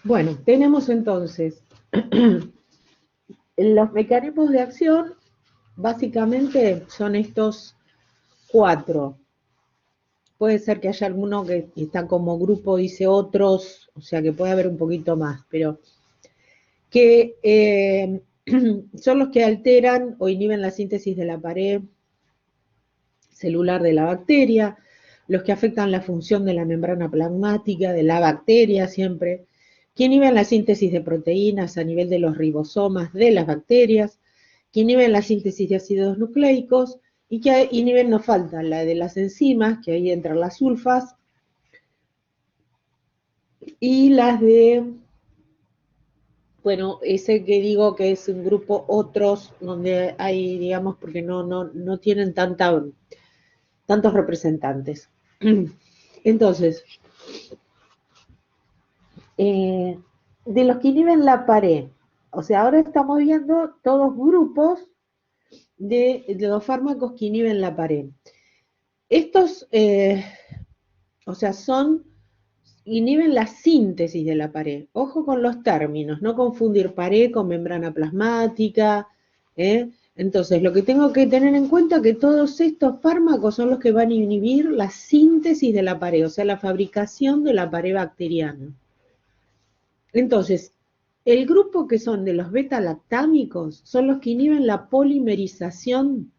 Bueno, tenemos entonces los mecanismos de acción, básicamente son estos cuatro. Puede ser que haya alguno que está como grupo, dice otros, o sea que puede haber un poquito más, pero que son los que alteran o inhiben la síntesis de la pared celular de la bacteria, los que afectan la función de la membrana plasmática de la bacteria siempre, que inhiben la síntesis de proteínas a nivel de los ribosomas de las bacterias, que inhiben la síntesis de ácidos nucleicos y que inhiben, nos falta la de las enzimas, que ahí entran las sulfas, y las de, bueno, ese que digo que es un grupo otros, donde hay, digamos, porque no tienen tantos representantes. Entonces, eh, de los que inhiben la pared, o sea, ahora estamos viendo todos grupos de los fármacos que inhiben la pared. Estos, o sea, inhiben la síntesis de la pared. Ojo con los términos, no confundir pared con membrana plasmática. ¿eh? Entonces, lo que tengo que tener en cuenta es que todos estos fármacos son los que van a inhibir la síntesis de la pared, o sea, la fabricación de la pared bacteriana. Entonces, el grupo que son de los beta-lactámicos son los que inhiben la polimerización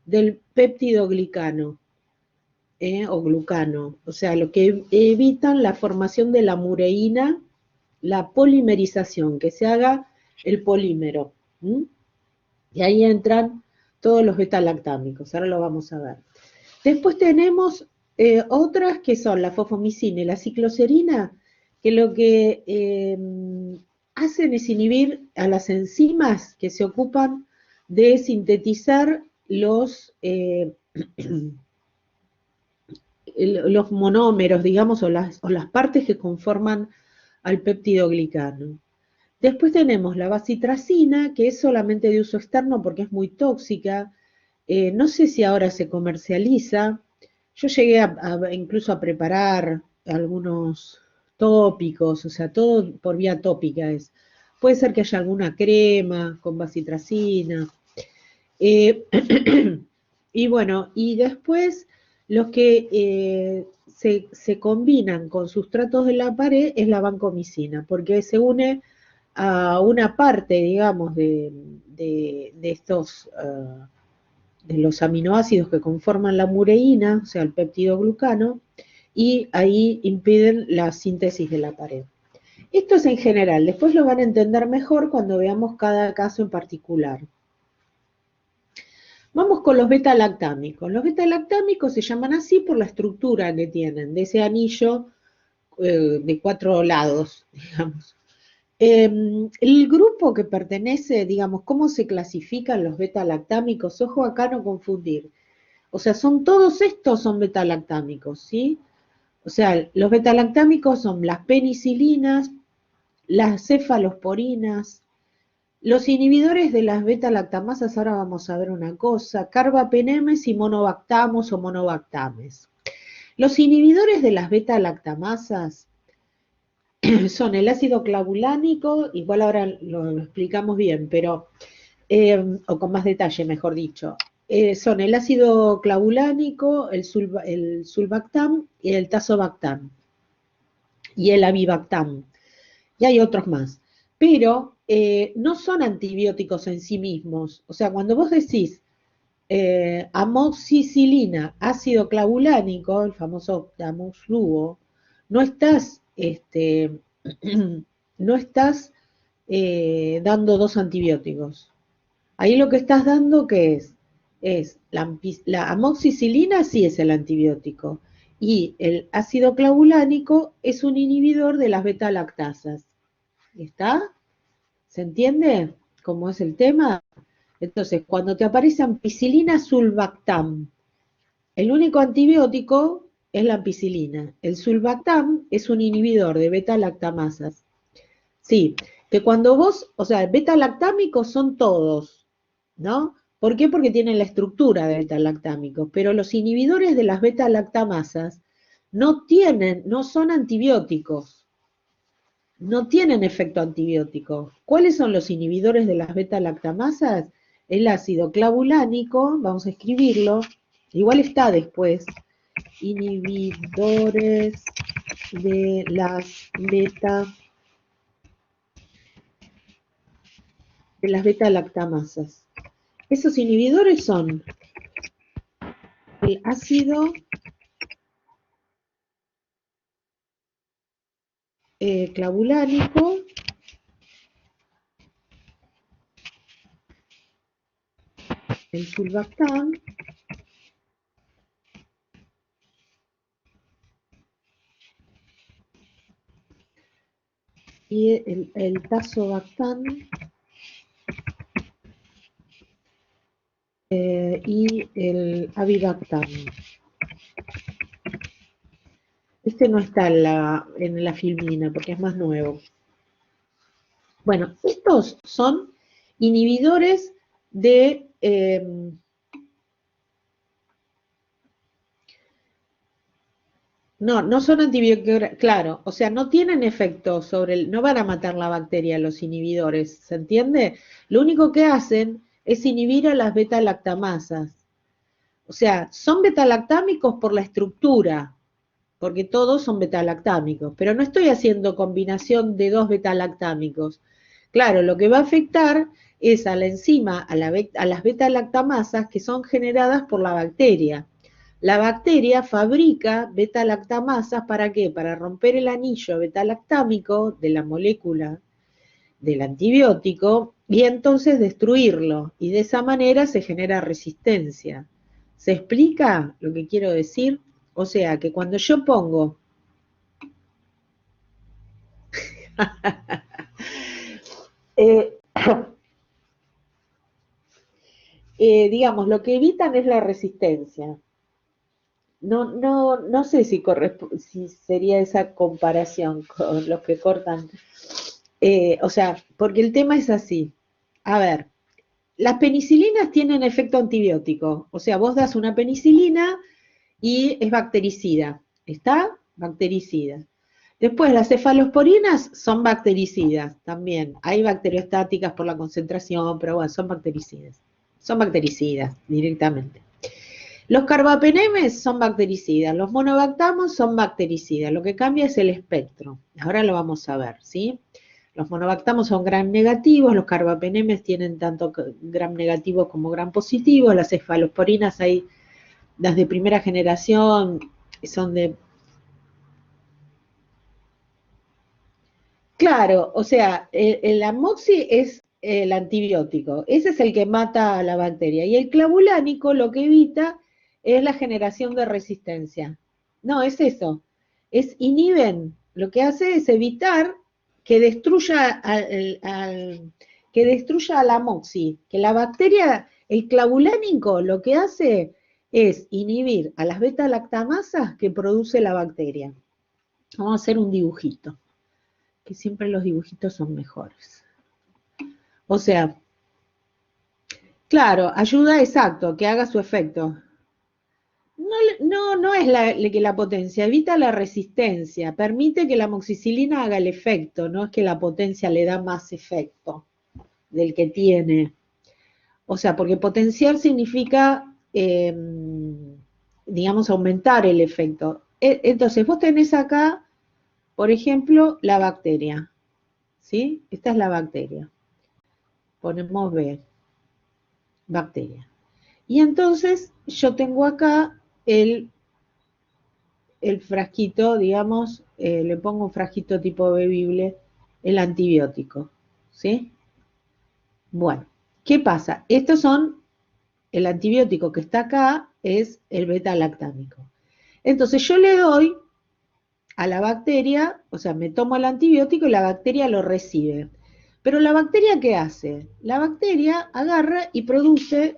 del péptido glicano o glucano, o sea, lo que evitan la formación de la mureína, la polimerización, que se haga el polímero. ¿m? Y ahí entran todos los beta-lactámicos, ahora lo vamos a ver. Después tenemos otras que son la fosfomicina y la cicloserina, que lo que hacen es inhibir a las enzimas que se ocupan de sintetizar los monómeros, digamos, o las partes que conforman al péptido glicano. Después tenemos la bacitracina, que es solamente de uso externo porque es muy tóxica. No sé si ahora se comercializa. Yo llegué incluso a preparar algunos tópicos, o sea, todo por vía tópica es. Puede ser que haya alguna crema con bacitracina. Eh, y bueno, y después los que se combinan con sustratos de la pared es la vancomicina, porque se une a una parte, digamos, de estos, de los aminoácidos que conforman la mureína, o sea, el peptidoglucano, y ahí impiden la síntesis de la pared. Esto es en general, después lo van a entender mejor cuando veamos cada caso en particular. Vamos con los beta-lactámicos. Los beta-lactámicos se llaman así por la estructura que tienen, de ese anillo de 4 lados, digamos. El grupo que pertenece, digamos, ¿cómo se clasifican los beta-lactámicos? Ojo acá no confundir. O sea, todos estos son beta-lactámicos, ¿sí? O sea, los beta-lactámicos son las penicilinas, las cefalosporinas, los inhibidores de las beta-lactamasas, ahora vamos a ver una cosa, carbapenemes y monobactamos o monobactames. Los inhibidores de las beta-lactamasas son el ácido clavulánico, igual ahora lo explicamos bien, pero, o con más detalle, mejor dicho. Son el ácido clavulánico, el sulbactam y el tazobactam y el avibactam. Y hay otros más. Pero no son antibióticos en sí mismos. O sea, cuando vos decís amoxicilina, ácido clavulánico, el famoso amoxfluo, no estás, no estás dando dos antibióticos. Ahí lo que estás dando, ¿qué es? Es la amoxicilina sí es el antibiótico y el ácido clavulánico es un inhibidor de las beta-lactasas. ¿Está? ¿Se entiende cómo es el tema? Entonces, cuando te aparece ampicilina sulbactam, el único antibiótico es la ampicilina. El sulbactam es un inhibidor de beta-lactamasas. Sí, que cuando vos, o sea, beta-lactámicos son todos, ¿no? ¿Por qué? Porque tienen la estructura de beta-lactámicos, pero los inhibidores de las beta-lactamasas no son antibióticos. no tienen efecto antibiótico. ¿Cuáles son los inhibidores de las beta-lactamasas? El ácido clavulánico, vamos a escribirlo, igual está después, inhibidores de las beta-lactamasas. Esos inhibidores son el ácido clavulánico, el sulbactam y el tazobactam y el avibactam. Este no está en la filmina porque es más nuevo. Bueno, estos son inhibidores de... no son antibióticos, claro, o sea, no tienen efecto no van a matar la bacteria los inhibidores, ¿se entiende? Lo único que hacen es inhibir a las beta-lactamasas. O sea, son beta-lactámicos por la estructura, porque todos son beta-lactámicos, pero no estoy haciendo combinación de dos beta-lactámicos. Claro, lo que va a afectar es a la enzima, a las beta-lactamasas que son generadas por la bacteria. La bacteria fabrica beta-lactamasas, ¿para qué? Para romper el anillo beta-lactámico de la molécula del antibiótico y entonces destruirlo. Y de esa manera se genera resistencia. ¿Se explica lo que quiero decir? O sea, que cuando yo pongo eh, digamos, lo que evitan es la resistencia. No sé si sería esa comparación con los que cortan. O sea, porque el tema es así. A ver, las penicilinas tienen efecto antibiótico. O sea, vos das una penicilina y es bactericida. ¿Está? Bactericida. Después, las cefalosporinas son bactericidas también. Hay bacteriostáticas por la concentración, pero bueno, son bactericidas. Son bactericidas directamente. Los carbapenemes son bactericidas, los monobactamos son bactericidas, lo que cambia es el espectro. Ahora lo vamos a ver, ¿sí? Los monobactamos son gram negativos, los carbapenemes tienen tanto gram negativos como gram positivos, las cefalosporinas hay, las de primera generación son de... Claro, o sea, el amoxi es el antibiótico, ese es el que mata a la bacteria, y el clavulánico lo que evita es la generación de resistencia. No, es eso, es inhiben, lo que hace es evitar que destruya que destruya al amoxi, que la bacteria, el clavulánico lo que hace es inhibir a las beta-lactamasas que produce la bacteria. Vamos a hacer un dibujito, que siempre los dibujitos son mejores. O sea, claro, ayuda exacto, que haga su efecto. No es que la potencia, evita la resistencia, permite que la amoxicilina haga el efecto, no es que la potencia le da más efecto del que tiene. O sea, porque potenciar significa, digamos, aumentar el efecto. Entonces, vos tenés acá, por ejemplo, la bacteria, ¿sí? Esta es la bacteria. Ponemos B, bacteria. Y entonces yo tengo acá el frasquito, digamos, le pongo un frasquito tipo bebible, el antibiótico, ¿sí? Bueno, ¿qué pasa? Estos son, el antibiótico que está acá es el beta-lactámico. Entonces yo le doy a la bacteria, o sea, me tomo el antibiótico y la bacteria lo recibe. Pero la bacteria, ¿qué hace? La bacteria agarra y produce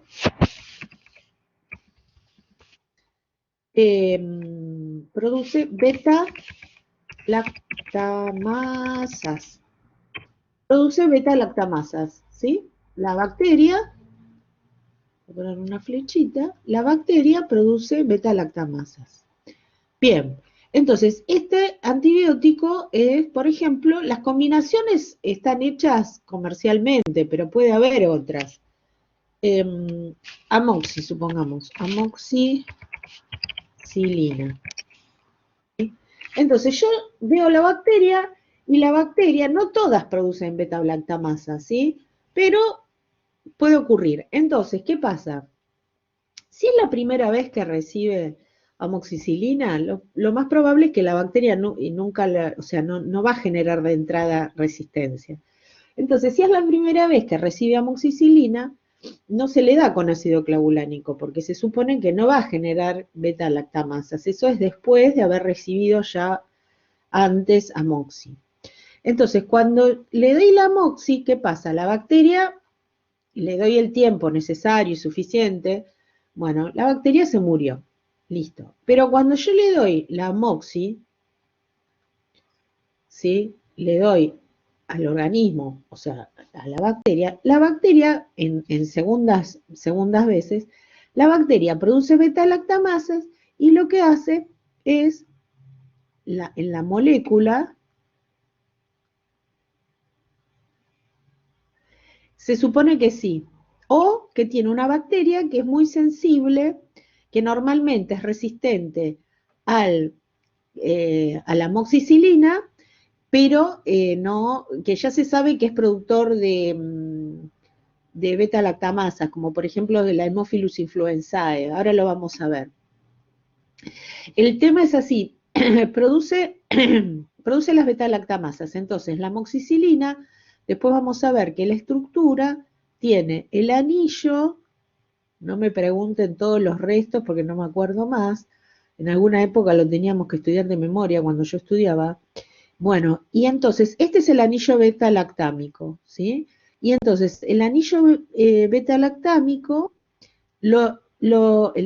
produce beta-lactamasas. Produce beta-lactamasas, ¿sí? La bacteria, voy a poner una flechita, la bacteria produce beta-lactamasas. Bien, Entonces, este antibiótico es, por ejemplo, las combinaciones están hechas comercialmente, pero puede haber otras. Amoxi, supongamos, amoxicilina. Entonces, yo veo la bacteria y la bacteria, no todas producen beta-lactamasa, ¿sí? Pero puede ocurrir. Entonces, ¿qué pasa? Si es la primera vez que recibe amoxicilina, lo más probable es que la bacteria nunca, o sea, no va a generar de entrada resistencia. Entonces, si es la primera vez que recibe amoxicilina, no se le da con ácido clavulánico, porque se supone que no va a generar beta-lactamasas. Eso es después de haber recibido ya antes amoxi. Entonces, cuando le doy la amoxi, ¿qué pasa? La bacteria, le doy el tiempo necesario y suficiente, bueno, la bacteria se murió, listo. Pero cuando yo le doy la amoxi, ¿sí? Le doy al organismo, o sea, a la bacteria en segundas veces, la bacteria produce beta-lactamasas y lo que hace es, en la molécula, se supone que sí, o que tiene una bacteria que es muy sensible, que normalmente es resistente a la amoxicilina, pero no, que ya se sabe que es productor de beta-lactamasas, como por ejemplo de la Haemophilus influenzae. Ahora lo vamos a ver. El tema es así, produce, produce las beta-lactamasas. Entonces, la amoxicilina, después vamos a ver que la estructura tiene el anillo, no me pregunten todos los restos porque no me acuerdo más, en alguna época lo teníamos que estudiar de memoria cuando yo estudiaba. Bueno, y entonces, este es el anillo beta-lactámico, ¿sí? Y entonces, el anillo beta-lactámico, el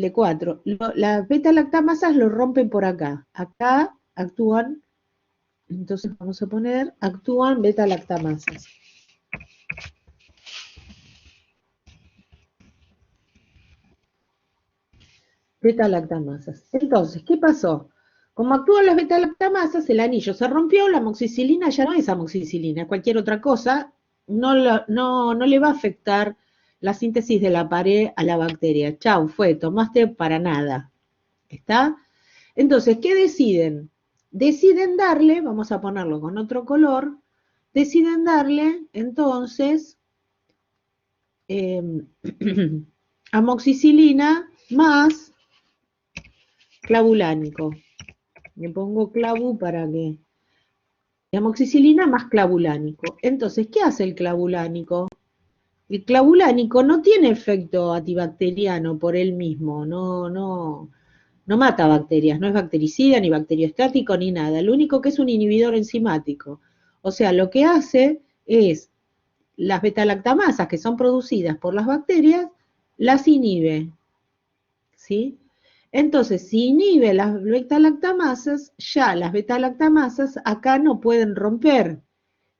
de 4, las beta-lactamasas lo rompen por acá. Acá actúan, entonces vamos a poner, actúan beta-lactamasas. Beta-lactamasas. Entonces, ¿qué pasó? Como actúan las beta-lactamasas, el anillo se rompió, la amoxicilina ya no es amoxicilina, es cualquier otra cosa, no le va a afectar la síntesis de la pared a la bacteria. Chau, fue, tomaste para nada. ¿Está? Entonces, ¿qué deciden? Deciden darle, vamos a ponerlo con otro color, deciden darle, entonces, eh, amoxicilina más clavulánico. Le pongo clavu para que... Amoxicilina más clavulánico. Entonces, ¿qué hace el clavulánico? El clavulánico no tiene efecto antibacteriano por él mismo, no mata bacterias, no es bactericida, ni bacteriostático, ni nada. Lo único que es un inhibidor enzimático. O sea, lo que hace es las betalactamasas que son producidas por las bacterias, las inhibe, ¿sí? Entonces, si inhibe las beta-lactamasas, ya las beta-lactamasas acá no pueden romper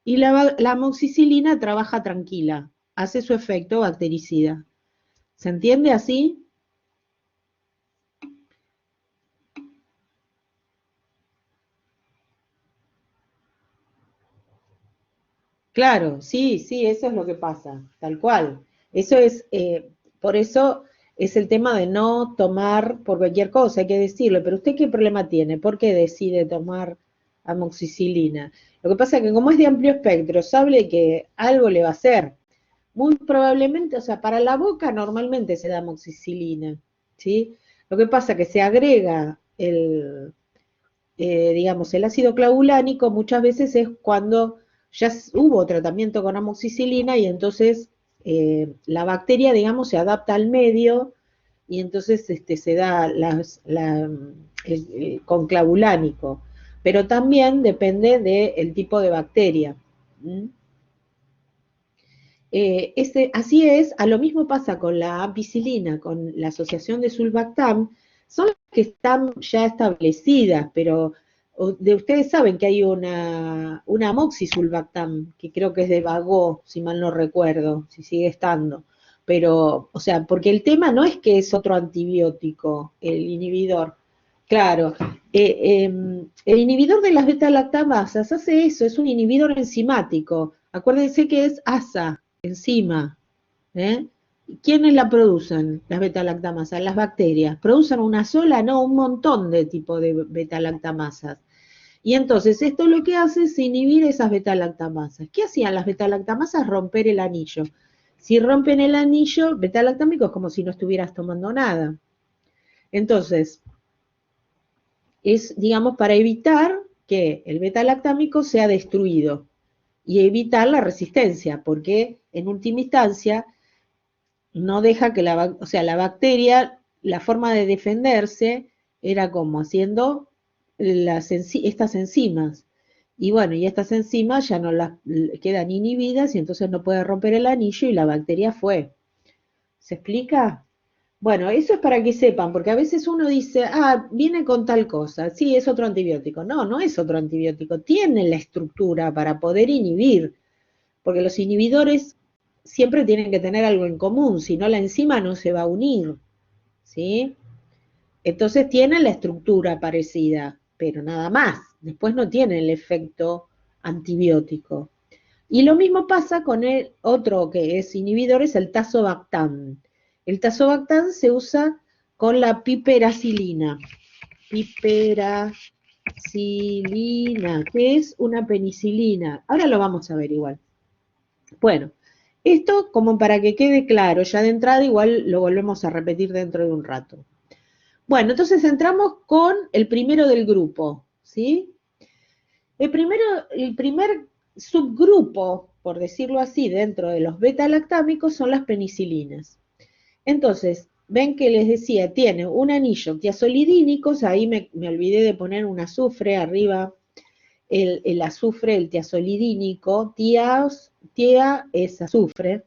y la amoxicilina trabaja tranquila, hace su efecto bactericida. ¿Se entiende así? Claro, sí, sí, eso es lo que pasa, tal cual. Eso es, por eso es el tema de no tomar por cualquier cosa, hay que decirlo. Pero ¿usted qué problema tiene? ¿Por qué decide tomar amoxicilina? Lo que pasa es que como es de amplio espectro, sabe que algo le va a hacer. Muy probablemente, o sea, para la boca normalmente se da amoxicilina, ¿sí? Lo que pasa es que se agrega digamos, el ácido clavulánico muchas veces es cuando ya hubo tratamiento con amoxicilina y entonces la bacteria, digamos, se adapta al medio y entonces se da con clavulánico. Pero también depende del tipo de bacteria. ¿Mm? Así es, a lo mismo pasa con la ampicilina, con la asociación de sulbactam, son las que están ya establecidas, pero de ustedes saben que hay una amoxisulbactam, que creo que es de Bagó, si mal no recuerdo, si sigue estando. Pero, o sea, porque el tema no es que es otro antibiótico, el inhibidor, Claro, el inhibidor de las beta-lactamasas hace eso, es un inhibidor enzimático. Acuérdense que es ASA, enzima. ¿Eh? ¿Quiénes la producen, las beta-lactamasas? Las bacterias. ¿Producen una sola? No, un montón de tipos de beta-lactamasas. Y entonces esto lo que hace es inhibir esas beta-lactamasas. ¿Qué hacían las beta-lactamasas? Romper el anillo. Si rompen el anillo beta-lactámico es como si no estuvieras tomando nada. Entonces, es, digamos, para evitar que el beta-lactámico sea destruido y evitar la resistencia, porque en última instancia no deja que o sea, la bacteria, la forma de defenderse era como haciendo estas enzimas. Y bueno, y estas enzimas ya no las quedan inhibidas y entonces no puede romper el anillo y la bacteria fue. ¿Se explica? Bueno, eso es para que sepan, porque a veces uno dice, ah, viene con tal cosa, sí, es otro antibiótico. No, no es otro antibiótico, tiene la estructura para poder inhibir, porque los inhibidores siempre tienen que tener algo en común, si no la enzima no se va a unir, ¿sí? Entonces tienen la estructura parecida, pero nada más, después no tienen el efecto antibiótico. Y lo mismo pasa con el otro que es inhibidor, es el tazobactam. El tazobactam se usa con la piperacilina. Piperacilina, que es una penicilina. Ahora lo vamos a ver igual. Bueno, esto como para que quede claro, ya de entrada igual lo volvemos a repetir dentro de un rato. Bueno, entonces entramos con el primero del grupo, ¿sí? El primer subgrupo, por decirlo así, dentro de los beta-lactámicos son las penicilinas. Entonces, ven que les decía, tiene un anillo tiazolidínico, o sea, ahí me olvidé de poner un azufre arriba, el azufre, el tiazolidínico, tia es azufre,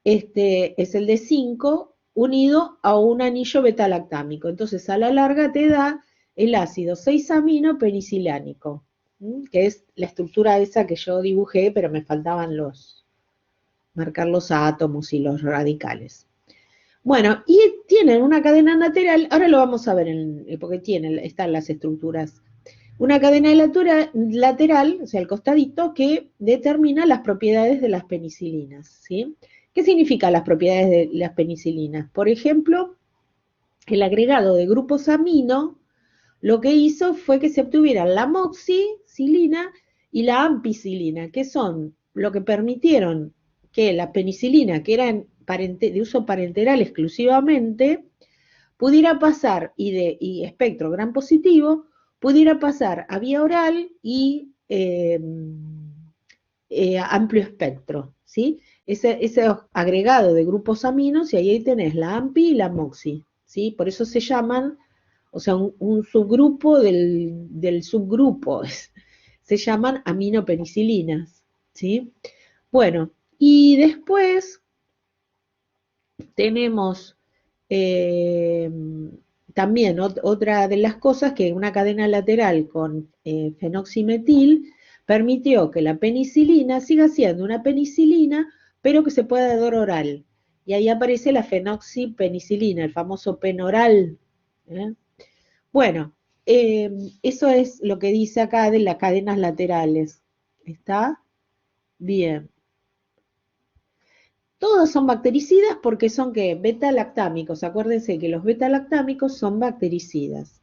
este es el de 5 unido a un anillo beta-lactámico. Entonces, a la larga te da el ácido 6-amino penicilánico, que es la estructura esa que yo dibujé, pero me faltaban marcar los átomos y los radicales. Bueno, y tienen una cadena lateral, ahora lo vamos a ver, porque están las estructuras. Una cadena lateral, o sea, el costadito, que determina las propiedades de las penicilinas, ¿sí? ¿Qué significan las propiedades de las penicilinas? Por ejemplo, el agregado de grupos amino lo que hizo fue que se obtuvieran la moxicilina y la ampicilina, que son lo que permitieron que la penicilina, que era de uso parenteral exclusivamente, pudiera pasar, y espectro gran positivo, pudiera pasar a vía oral y amplio espectro, ¿sí? Ese agregado de grupos aminos, y ahí tenés la AMPI y la MOXI, ¿sí? Por eso se llaman, o sea, un subgrupo del subgrupo, se llaman aminopenicilinas, ¿sí? Bueno, y después tenemos eh, también otra de las cosas que una cadena lateral con fenoximetil permitió que la penicilina siga siendo una penicilina, pero que se pueda dar oral. Y ahí aparece la fenoxipenicilina, el famoso penoral. ¿Eh? Bueno, eso es lo que dice acá de las cadenas laterales. ¿Está? Bien. Todos son bactericidas porque son ¿qué? Beta-lactámicos. Acuérdense que los beta-lactámicos son bactericidas.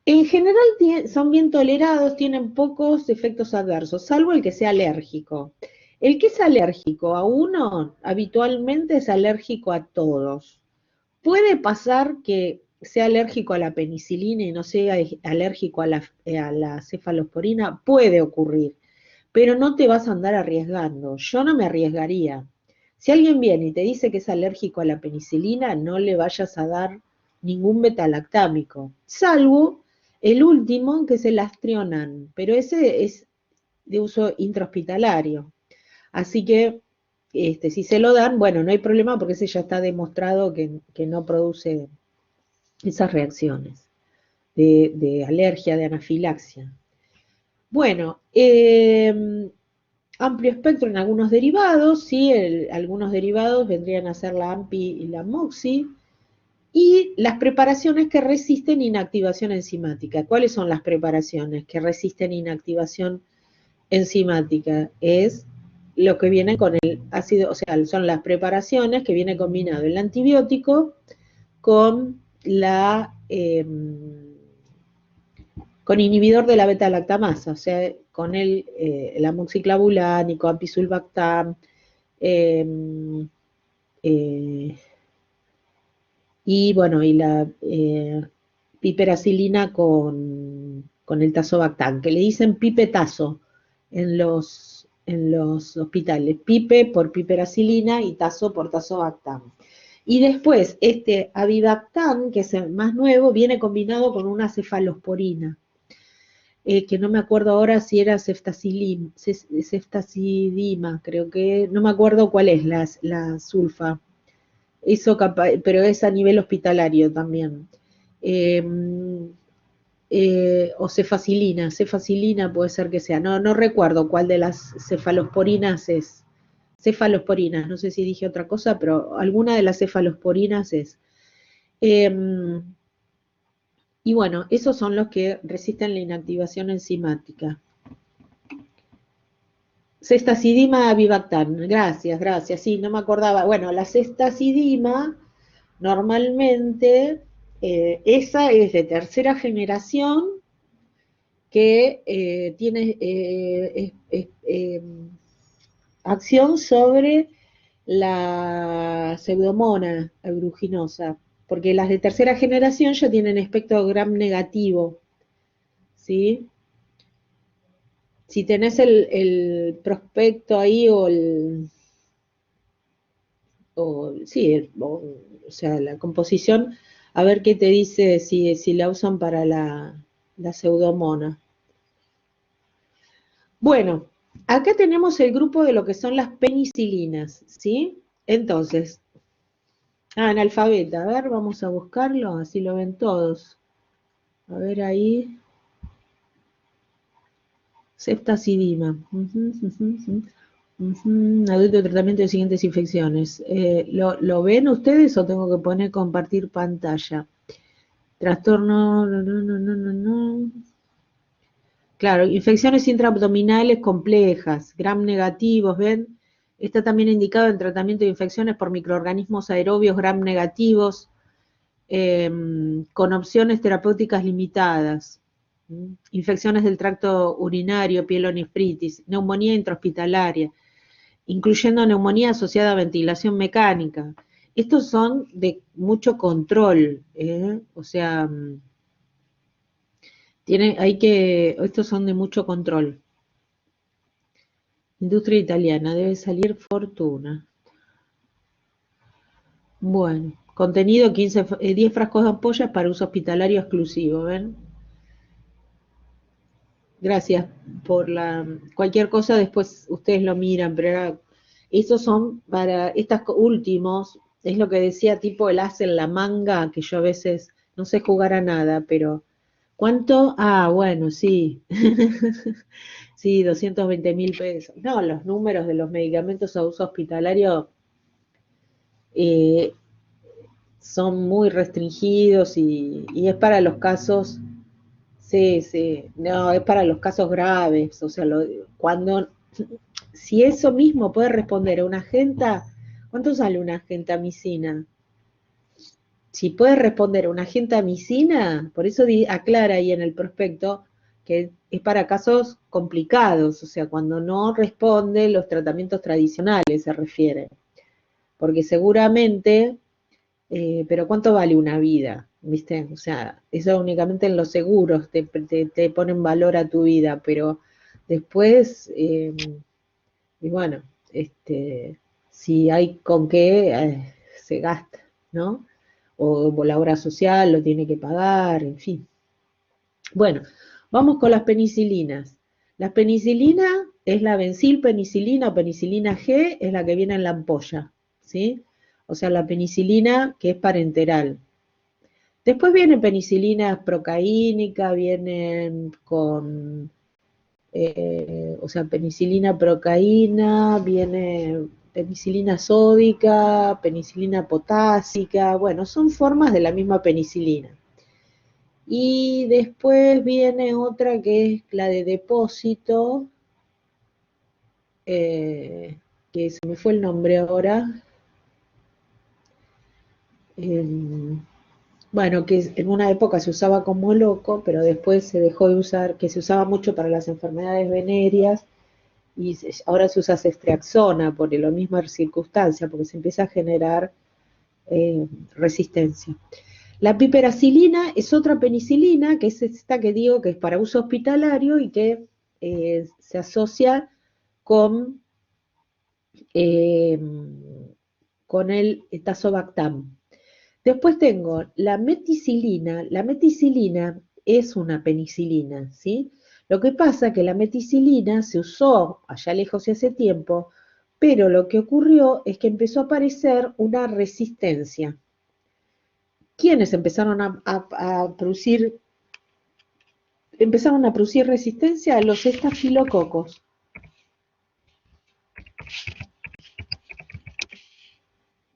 En general son bien tolerados, tienen pocos efectos adversos, salvo el que sea alérgico. El que es alérgico a uno, habitualmente es alérgico a todos. Puede pasar que sea alérgico a la penicilina y no sea alérgico a la cefalosporina, puede ocurrir, pero no te vas a andar arriesgando. Yo no me arriesgaría. Si alguien viene y te dice que es alérgico a la penicilina, no le vayas a dar ningún betalactámico, salvo el último, que es el astrionan, pero ese es de uso intrahospitalario. Así que si se lo dan, bueno, no hay problema porque ese ya está demostrado que no produce esas reacciones de alergia, de anafilaxia. Bueno, amplio espectro en algunos derivados, ¿sí? Algunos derivados vendrían a ser la AMPI y la MOXI. y las preparaciones que resisten inactivación enzimática. ¿Cuáles son las preparaciones que resisten inactivación enzimática? Es lo que viene con el ácido, o sea, son las preparaciones que viene combinado el antibiótico con con inhibidor de la beta-lactamasa, o sea, con el amoxiclavulánico, apisulbactam, y bueno, y la piperacilina con el tazobactam, que le dicen pipetazo en los hospitales, pipe por piperacilina y tazo por tazobactam. Y después, este avibactam, que es el más nuevo, viene combinado con una cefalosporina, que no me acuerdo ahora si era ceftazidima, creo que, no me acuerdo cuál es la sulfa. Eso pero es a nivel hospitalario también. O cefacilina puede ser que sea. No recuerdo cuál de las cefalosporinas es. Cefalosporinas, no sé si dije otra cosa, pero alguna de las cefalosporinas es. Y bueno, esos son los que resisten la inactivación enzimática. Ceftazidima avibactam, gracias, sí, no me acordaba. Bueno, la ceftazidima normalmente, esa es de tercera generación que tiene acción sobre la pseudomonas aeruginosa, porque las de tercera generación ya tienen espectro gram negativo, ¿sí? Si tenés el prospecto ahí o sea, la composición, a ver qué te dice si la usan para la pseudomona. Bueno, acá tenemos el grupo de lo que son las penicilinas, ¿sí? Entonces, analfabeta, a ver, vamos a buscarlo, así lo ven todos. A ver ahí. Ceftazidima. Adulto de tratamiento de siguientes infecciones. ¿Lo ven ustedes o tengo que poner compartir pantalla? Trastorno, no. Claro, infecciones intraabdominales complejas, gram negativos, ¿ven? Está también indicado en tratamiento de infecciones por microorganismos aerobios gram negativos, con opciones terapéuticas limitadas. Infecciones del tracto urinario, pielonefritis, neumonía intrahospitalaria, incluyendo neumonía asociada a ventilación mecánica. Estos son de mucho control, o sea, estos son de mucho control. Industria italiana, debe salir fortuna. Bueno, contenido 10 frascos de ampollas para uso hospitalario exclusivo, ¿ven? Gracias por cualquier cosa, después ustedes lo miran, pero estos son para estos últimos, es lo que decía tipo el as en la manga, que yo a veces no sé jugar a nada, pero ¿cuánto? Ah, bueno, sí. Sí, 220.000 pesos. No, los números de los medicamentos a uso hospitalario eh, son muy restringidos y es para los casos, sí, no, es para los casos graves, o sea, si eso mismo puede responder a una agenta, ¿cuánto sale una gentamicina? Si puede responder a una gentamicina, por eso aclara ahí en el prospecto que es para casos complicados, o sea, cuando no responde los tratamientos tradicionales se refiere, porque seguramente, pero ¿cuánto vale una vida? ¿Viste? O sea, eso únicamente en los seguros te ponen valor a tu vida, pero después, y bueno, si hay con qué, se gasta, ¿no? O la obra social lo tiene que pagar, en fin. Bueno, vamos con las penicilinas. La penicilina es la benzilpenicilina o penicilina G, es la que viene en la ampolla, ¿sí? O sea, la penicilina que es parenteral. Después vienen penicilinas procaínica, vienen con, o sea, penicilina procaína, viene penicilina sódica, penicilina potásica, bueno, son formas de la misma penicilina. Y después viene otra que es la de depósito, que se me fue el nombre ahora. Bueno, que en una época se usaba como loco, pero después se dejó de usar, que se usaba mucho para las enfermedades venéreas, y ahora se usa ceftriaxona por la misma circunstancia, porque se empieza a generar resistencia. La piperacilina es otra penicilina, que es esta que digo que es para uso hospitalario y que se asocia con, eh, con el tazobactam. Después tengo la meticilina. La meticilina es una penicilina, ¿sí? Lo que pasa es que la meticilina se usó allá lejos y hace tiempo, pero lo que ocurrió es que empezó a aparecer una resistencia. ¿Quiénes empezaron a producir? Empezaron a producir resistencia a los estafilococos.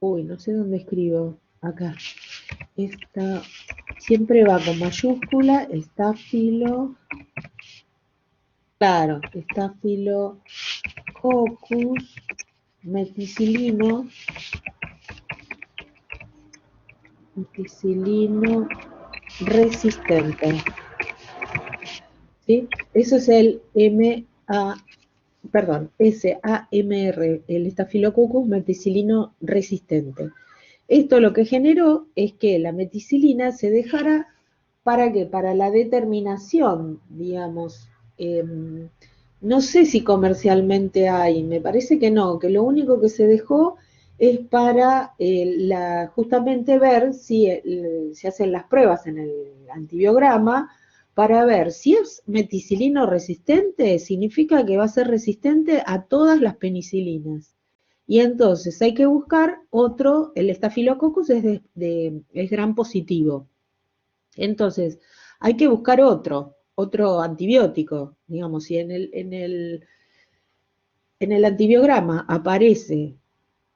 Uy, no sé dónde escribo. Acá. Esta siempre va con mayúscula, estafilo. Claro, Staphylococcus meticilino resistente. ¿Sí? Eso es el SAMR, el Staphylococcus meticilino resistente. Esto lo que generó es que la meticilina se dejara para que para la determinación, digamos, no sé si comercialmente hay, me parece que no, que lo único que se dejó es para justamente ver si se hacen las pruebas en el antibiograma para ver si es meticilino resistente, significa que va a ser resistente a todas las penicilinas. Y entonces hay que buscar otro, el estafilococcus es gram positivo. Entonces, hay que buscar otro antibiótico. Digamos, si en el antibiograma aparece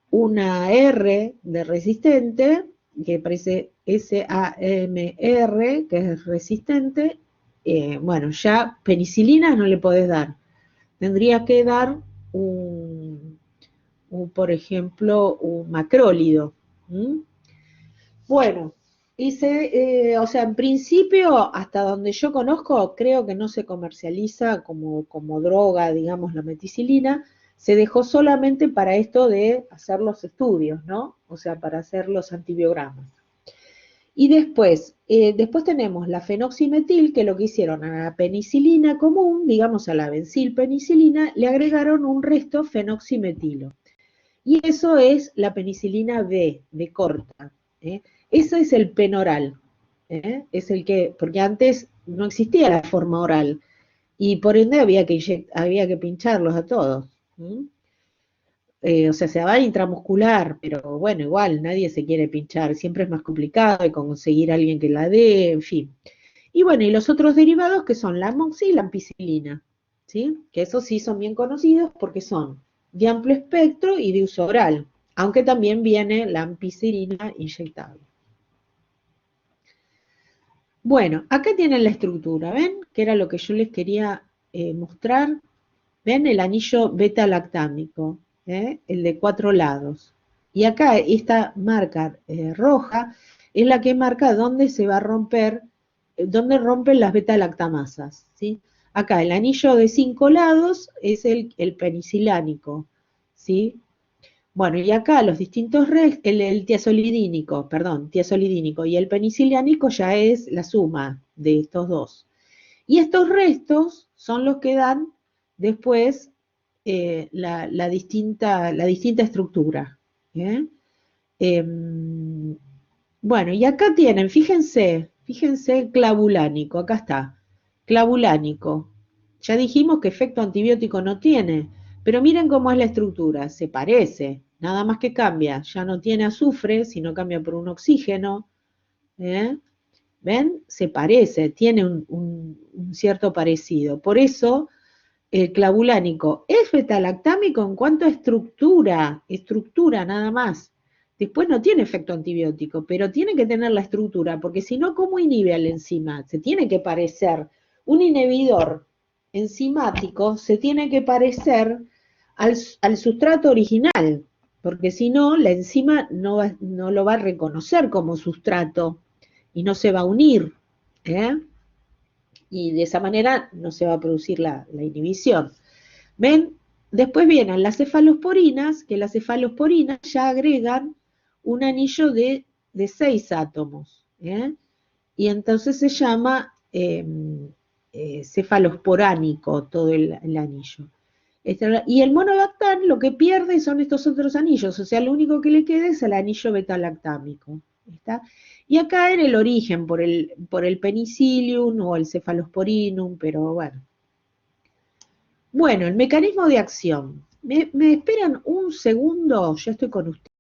una R de resistente, que aparece SAMR, que es resistente, bueno, ya penicilina no le podés dar. Tendría que dar por ejemplo, un macrólido. ¿Mm? Bueno, o sea, en principio, hasta donde yo conozco, creo que no se comercializa como droga, digamos, la meticilina, se dejó solamente para esto de hacer los estudios, ¿no? O sea, para hacer los antibiogramas. Y después tenemos la fenoximetil, que lo que hicieron a la penicilina común, digamos a la benzilpenicilina, le agregaron un resto fenoximetilo. Y eso es la penicilina B, de corta. ¿Eh? Eso es el penoral. Es el que, porque antes no existía la forma oral y por ende había que pincharlos a todos. O sea, se va intramuscular, pero bueno, igual nadie se quiere pinchar, siempre es más complicado y conseguir a alguien que la dé, en fin. Y bueno, y los otros derivados que son la amoxi y la ampicilina, ¿sí? Que esos sí son bien conocidos porque son de amplio espectro y de uso oral, aunque también viene la ampicilina inyectable. Bueno, acá tienen la estructura, ¿ven? Que era lo que yo les quería mostrar. ¿Ven? El anillo beta-lactámico, el de 4 lados. Y acá esta marca roja es la que marca dónde se va a romper, dónde rompen las beta-lactamasas, ¿sí? Acá el anillo de 5 lados es el penicilánico, ¿sí? Bueno, y acá los distintos el tiazolidínico, perdón, tiazolidínico y el penicilánico ya es la suma de estos dos. Y estos restos son los que dan después la distinta estructura. ¿Eh? Bueno, y acá tienen, fíjense el clavulánico, acá está, clavulánico. Ya dijimos que efecto antibiótico no tiene, pero miren cómo es la estructura, se parece, nada más que cambia, ya no tiene azufre, sino cambia por un oxígeno. ¿Eh? ¿Ven? Se parece, tiene un cierto parecido. Por eso el clavulánico es beta-lactámico en cuanto a estructura nada más. Después no tiene efecto antibiótico, pero tiene que tener la estructura, porque si no, ¿cómo inhibe al enzima? Se tiene que parecer, un inhibidor enzimático se tiene que parecer al sustrato original, porque si no, la enzima no lo va a reconocer como sustrato y no se va a unir, ¿eh? Y de esa manera no se va a producir la inhibición. ¿Ven? Después vienen las cefalosporinas, que las cefalosporinas ya agregan un anillo de 6 átomos, ¿eh? Y entonces se llama cefalosporánico todo el anillo. Y el monolactán lo que pierde son estos otros anillos, o sea, lo único que le queda es el anillo betalactámico. ¿Está? Y acá en el origen, por el penicillium o el cefalosporinum, pero bueno. Bueno, el mecanismo de acción. ¿Me esperan un segundo? Ya estoy con usted.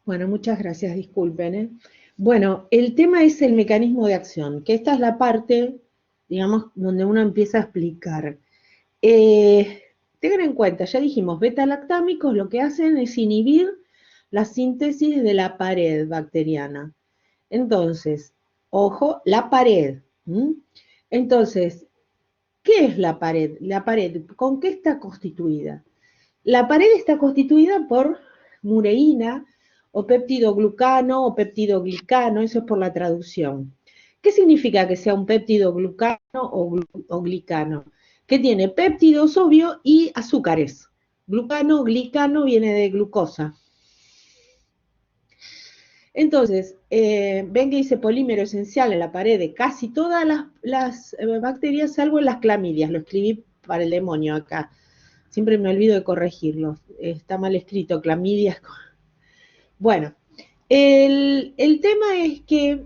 Bueno, muchas gracias, disculpen, ¿eh? Bueno, el tema es el mecanismo de acción, que esta es la parte, digamos, donde uno empieza a explicar. Eh, Tengan en cuenta, ya dijimos, beta-lactámicos lo que hacen es inhibir la síntesis de la pared bacteriana. Entonces, ojo, la pared. ¿M? Entonces, ¿qué es la pared? La pared, ¿con qué está constituida? La pared está constituida por mureína o peptidoglucano o peptidoglicano, eso es por la traducción. ¿Qué significa que sea un peptidoglucano o glicano? Que tiene péptidos, obvio, y azúcares. Glucano, glicano viene de glucosa. Entonces, ven que dice polímero esencial en la pared de casi todas las bacterias, salvo en las clamidias. Lo escribí para el demonio acá. Siempre me olvido de corregirlo. Está mal escrito, clamidias. Bueno, el tema es que,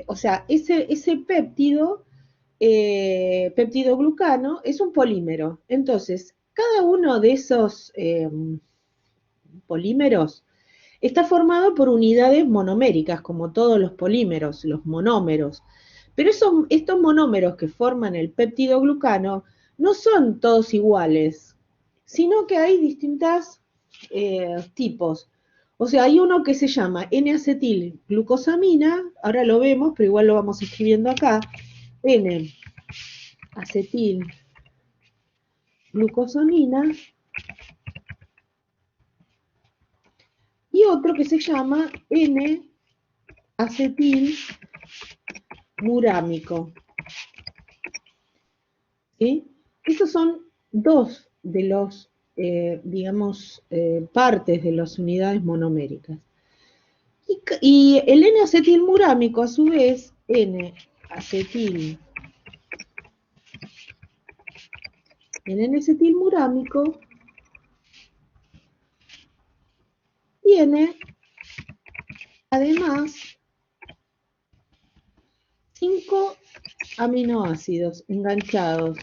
o sea, ese péptido, peptidoglucano, es un polímero. Entonces, cada uno de esos polímeros está formado por unidades monoméricas, como todos los polímeros, los monómeros. Pero estos monómeros que forman el peptidoglucano no son todos iguales, sino que hay distintos tipos. O sea, hay uno que se llama N-acetilglucosamina, ahora lo vemos, pero igual lo vamos escribiendo acá, N-acetilglucosamina, y otro que se llama N-acetilmurámico. ¿Sí? Estos son dos de los, digamos, partes de las unidades monoméricas. Y el N-acetilmurámico, a su vez, el N-acetilmurámico tiene, además, 5 aminoácidos enganchados.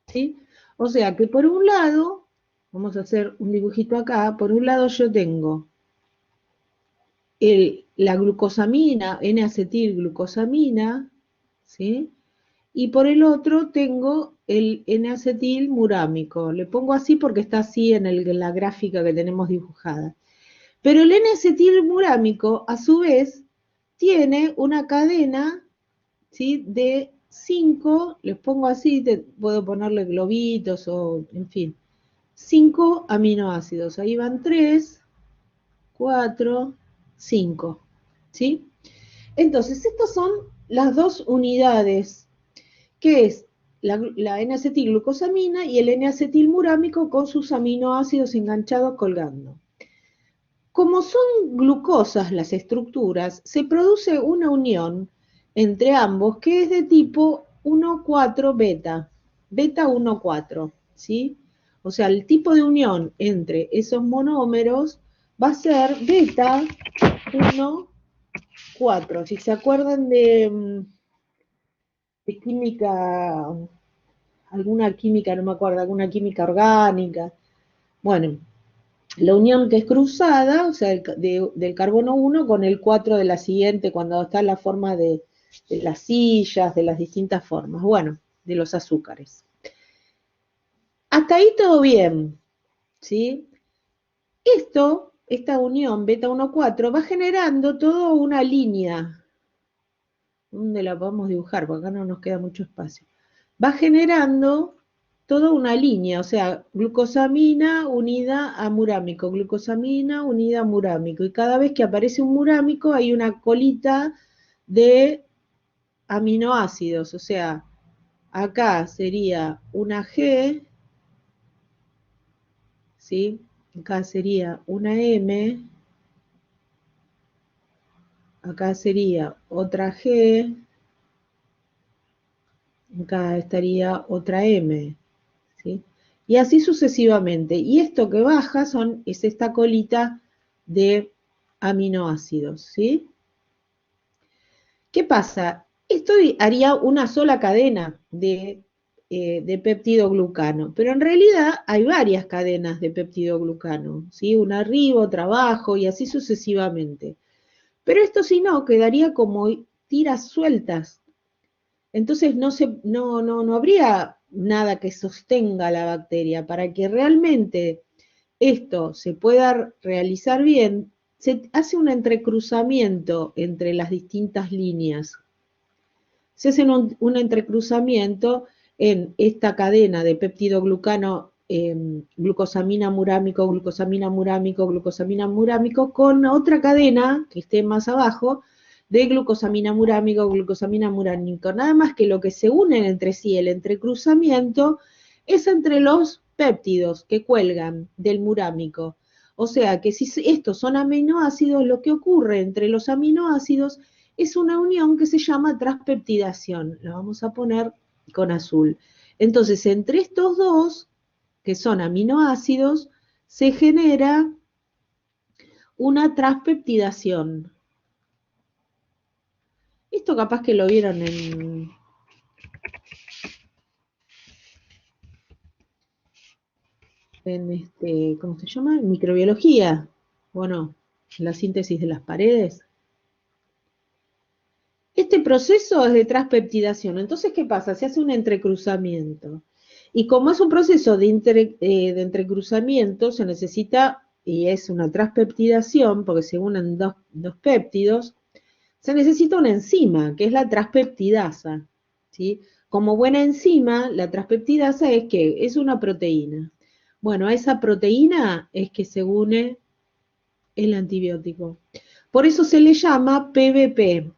¿Sí? O sea que por un lado, vamos a hacer un dibujito acá, por un lado yo tengo la glucosamina, N-acetilglucosamina, ¿sí? Y por el otro tengo el N-acetilmurámico. Le pongo así porque está así en la gráfica que tenemos dibujada. Pero el N-acetilmurámico, a su vez, tiene una cadena, ¿sí?, de 5, les pongo así, puedo ponerle globitos o, en fin, 5 aminoácidos. Ahí van 3, 4, 5, ¿sí? Entonces, estas son las dos unidades, que es la N-acetilglucosamina y el N-acetilmurámico con sus aminoácidos enganchados colgando. Como son glucosas las estructuras, se produce una unión entre ambos que es de tipo 1,4 beta, beta 1,4, ¿sí? O sea, el tipo de unión entre esos monómeros va a ser beta 1,4. Si se acuerdan de química, alguna química, no me acuerdo, alguna química orgánica, bueno, la unión que es cruzada, o sea, del carbono 1 con el 4 de la siguiente, cuando está en la forma de las sillas, de las distintas formas, bueno, de los azúcares. Hasta ahí todo bien, ¿sí? Esta unión beta 1,4 va generando toda una línea. ¿Dónde la podemos dibujar? Porque acá no nos queda mucho espacio. Va generando toda una línea, o sea, glucosamina unida a murámico, glucosamina unida a murámico, y cada vez que aparece un murámico hay una colita de aminoácidos, o sea, acá sería una G, ¿sí? Acá sería una M, acá sería otra G, acá estaría otra M, ¿sí? Y así sucesivamente. Y esto que baja es esta colita de aminoácidos, ¿sí? ¿Qué pasa? Esto haría una sola cadena de peptidoglucano, pero en realidad hay varias cadenas de peptidoglucano, ¿sí? Una arriba, otra abajo y así sucesivamente. Pero esto si no, quedaría como tiras sueltas. Entonces no habría nada que sostenga la bacteria. Para que realmente esto se pueda realizar bien, se hace un entrecruzamiento entre las distintas líneas. Se hace un entrecruzamiento en esta cadena de peptidoglucano glucosamina murámico, glucosamina murámico, glucosamina murámico, con otra cadena que esté más abajo de glucosamina murámico, glucosamina murámico. Nada más que lo que se unen entre sí, el entrecruzamiento, es entre los péptidos que cuelgan del murámico. O sea que si estos son aminoácidos, lo que ocurre entre los aminoácidos es una unión que se llama transpeptidación. La vamos a poner con azul. Entonces, entre estos dos, que son aminoácidos, se genera una transpeptidación. Esto capaz que lo vieron en ¿cómo se llama? En microbiología, ¿o no? La síntesis de las paredes. Este proceso es de transpeptidación. Entonces, ¿qué pasa? Se hace un entrecruzamiento. Y como es un proceso de entrecruzamiento, se necesita, y es una transpeptidación, porque se unen dos péptidos, se necesita una enzima, que es la transpeptidasa. ¿Sí? Como buena enzima, la transpeptidasa es que es una proteína. Bueno, a esa proteína es que se une el antibiótico. Por eso se le llama PBP,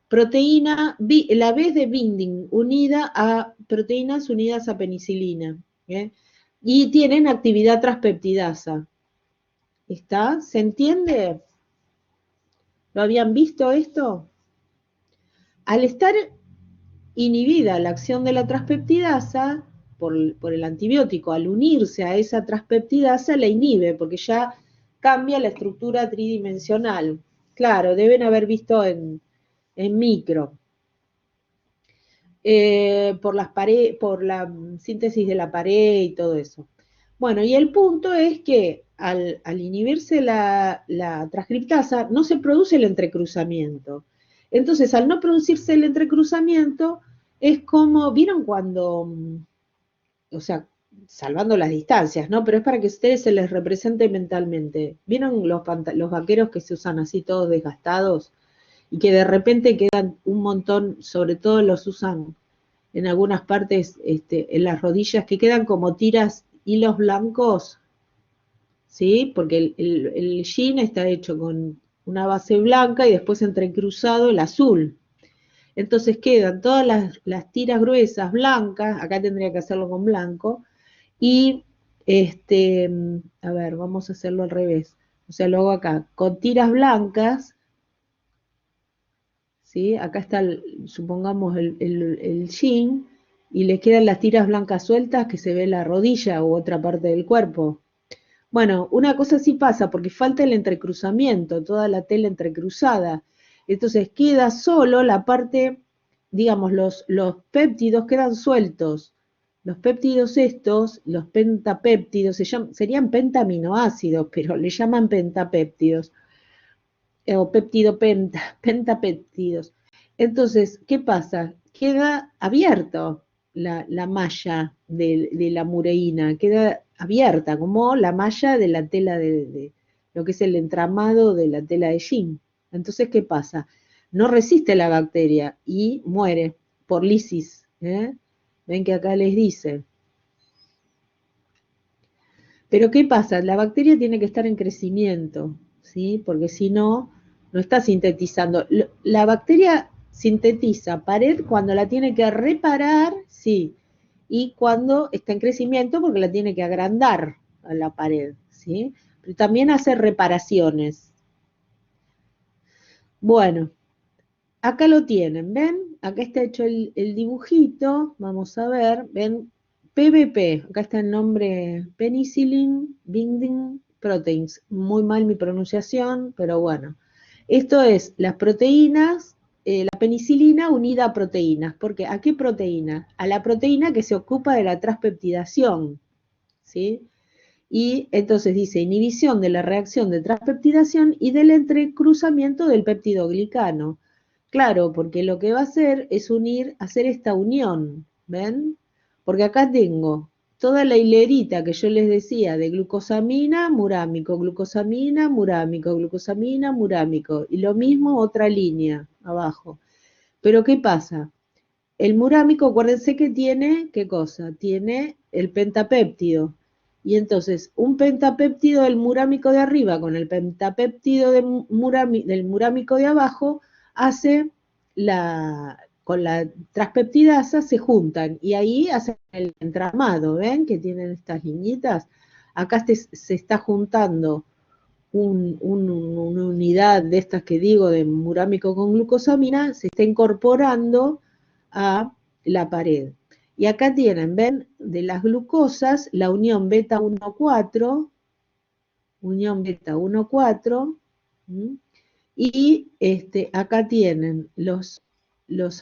proteína, la B de binding, unida a proteínas unidas a penicilina. ¿Eh? Y tienen actividad transpeptidasa. ¿Está? ¿Se entiende? ¿Lo habían visto esto? Al estar inhibida la acción de la transpeptidasa por el antibiótico, al unirse a esa transpeptidasa, la inhibe, porque ya cambia la estructura tridimensional. Claro, deben haber visto en micro. Por la síntesis de la pared y todo eso. Bueno, y el punto es que al inhibirse la transcriptasa, no se produce el entrecruzamiento. Entonces, al no producirse el entrecruzamiento, es como, ¿vieron cuando, o sea, salvando las distancias, ¿no? Pero es para que a ustedes se les represente mentalmente. ¿Vieron los vaqueros que se usan así todos desgastados? Y que de repente quedan un montón, sobre todo los usan en algunas partes, en las rodillas, que quedan como tiras, hilos blancos, ¿sí? Porque el jean está hecho con una base blanca y después entrecruzado el azul. Entonces quedan todas las tiras gruesas blancas, acá tendría que hacerlo con blanco, y a ver, vamos a hacerlo al revés. O sea, lo hago acá, con tiras blancas, ¿sí? Acá está, supongamos, el jean, y le quedan las tiras blancas sueltas que se ve la rodilla u otra parte del cuerpo. Bueno, una cosa sí pasa, porque falta el entrecruzamiento, toda la tela entrecruzada. Entonces queda solo la parte, digamos, los péptidos quedan sueltos. Los péptidos estos, los pentapéptidos, serían pentaminoácidos, pero le llaman pentapéptidos o pentapéptidos. Entonces, ¿qué pasa? Queda abierto la malla de la mureína, queda abierta, como la malla de la tela de lo que es el entramado de la tela de jean. Entonces, ¿qué pasa? No resiste la bacteria y muere por lisis. ¿Eh? Ven que acá les dice. Pero ¿qué pasa? La bacteria tiene que estar en crecimiento, ¿sí? Porque si no, no está sintetizando. La bacteria sintetiza pared cuando la tiene que reparar, sí, y cuando está en crecimiento porque la tiene que agrandar a la pared, ¿sí? Pero también hace reparaciones. Bueno, acá lo tienen, ¿ven? Acá está hecho el dibujito, vamos a ver, ¿ven? PBP, acá está el nombre Penicillin Binding Proteins. Muy mal mi pronunciación, pero bueno. Esto es las proteínas, la penicilina unida a proteínas. ¿Por qué? ¿A qué proteína? A la proteína que se ocupa de la transpeptidación, ¿sí? Y entonces dice inhibición de la reacción de transpeptidación y del entrecruzamiento del péptido glicano. Claro, porque lo que va a hacer es hacer esta unión, ¿ven? Porque acá tengo toda la hilerita que yo les decía de glucosamina, murámico, glucosamina, murámico, glucosamina, murámico. Y lo mismo otra línea abajo. Pero ¿qué pasa? El murámico, acuérdense que tiene, ¿qué cosa? Tiene el pentapéptido. Y entonces, un pentapéptido del murámico de arriba con el pentapéptido del murámico de abajo hace con la transpeptidasa se juntan y ahí hacen el entramado, ¿ven? Que tienen estas liñitas. Acá se está juntando una unidad de estas que digo de murámico con glucosamina, se está incorporando a la pared. Y acá tienen, ven, de las glucosas, la unión beta 1,4, unión beta 1,4, y acá tienen los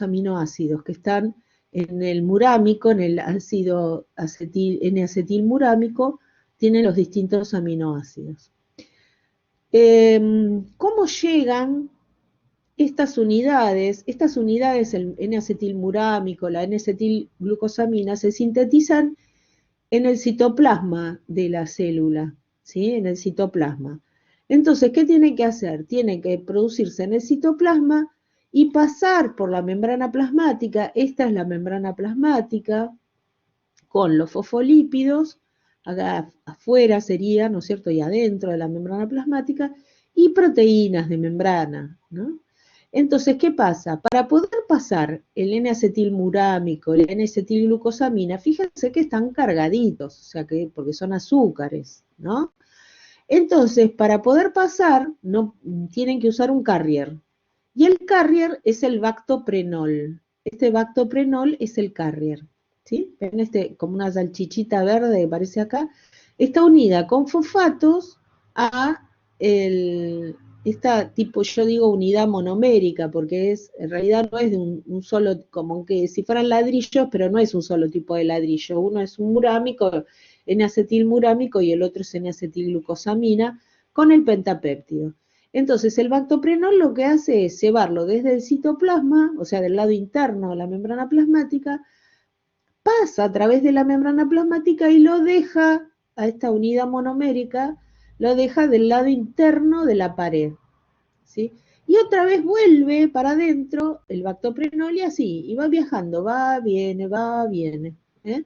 aminoácidos que están en el murámico, en el ácido N-acetilmurámico, tienen los distintos aminoácidos. ¿Cómo llegan estas unidades, el N-acetilmurámico, la N-acetilglucosamina, se sintetizan en el citoplasma de la célula, ¿sí? En el citoplasma. Entonces, ¿qué tiene que hacer? Tiene que producirse en el citoplasma y pasar por la membrana plasmática. Esta es la membrana plasmática con los fosfolípidos, acá afuera sería, ¿no es cierto?, y adentro de la membrana plasmática, y proteínas de membrana, ¿no? Entonces, ¿qué pasa? Para poder pasar el N-acetilmurámico, la N-acetilglucosamina, fíjense que están cargaditos, o sea que, porque son azúcares, ¿no? Entonces, para poder pasar, no, tienen que usar un carrier. Y el carrier es el bactoprenol. Este bactoprenol es el carrier, ¿sí? Ven como una salchichita verde que parece acá. Está unida con fosfatos a esta tipo, yo digo unidad monomérica, porque en realidad no es de un solo, como que si fueran ladrillos, pero no es un solo tipo de ladrillo. Uno es un murámico, N-acetilmurámico, y el otro es N-acetilglucosamina, con el pentapéptido. Entonces, el bactoprenol lo que hace es llevarlo desde el citoplasma, o sea, del lado interno de la membrana plasmática, pasa a través de la membrana plasmática y lo deja a esta unidad monomérica, lo deja del lado interno de la pared, ¿sí? Y otra vez vuelve para adentro el bactoprenol y así, y va viajando, va, viene, ¿eh?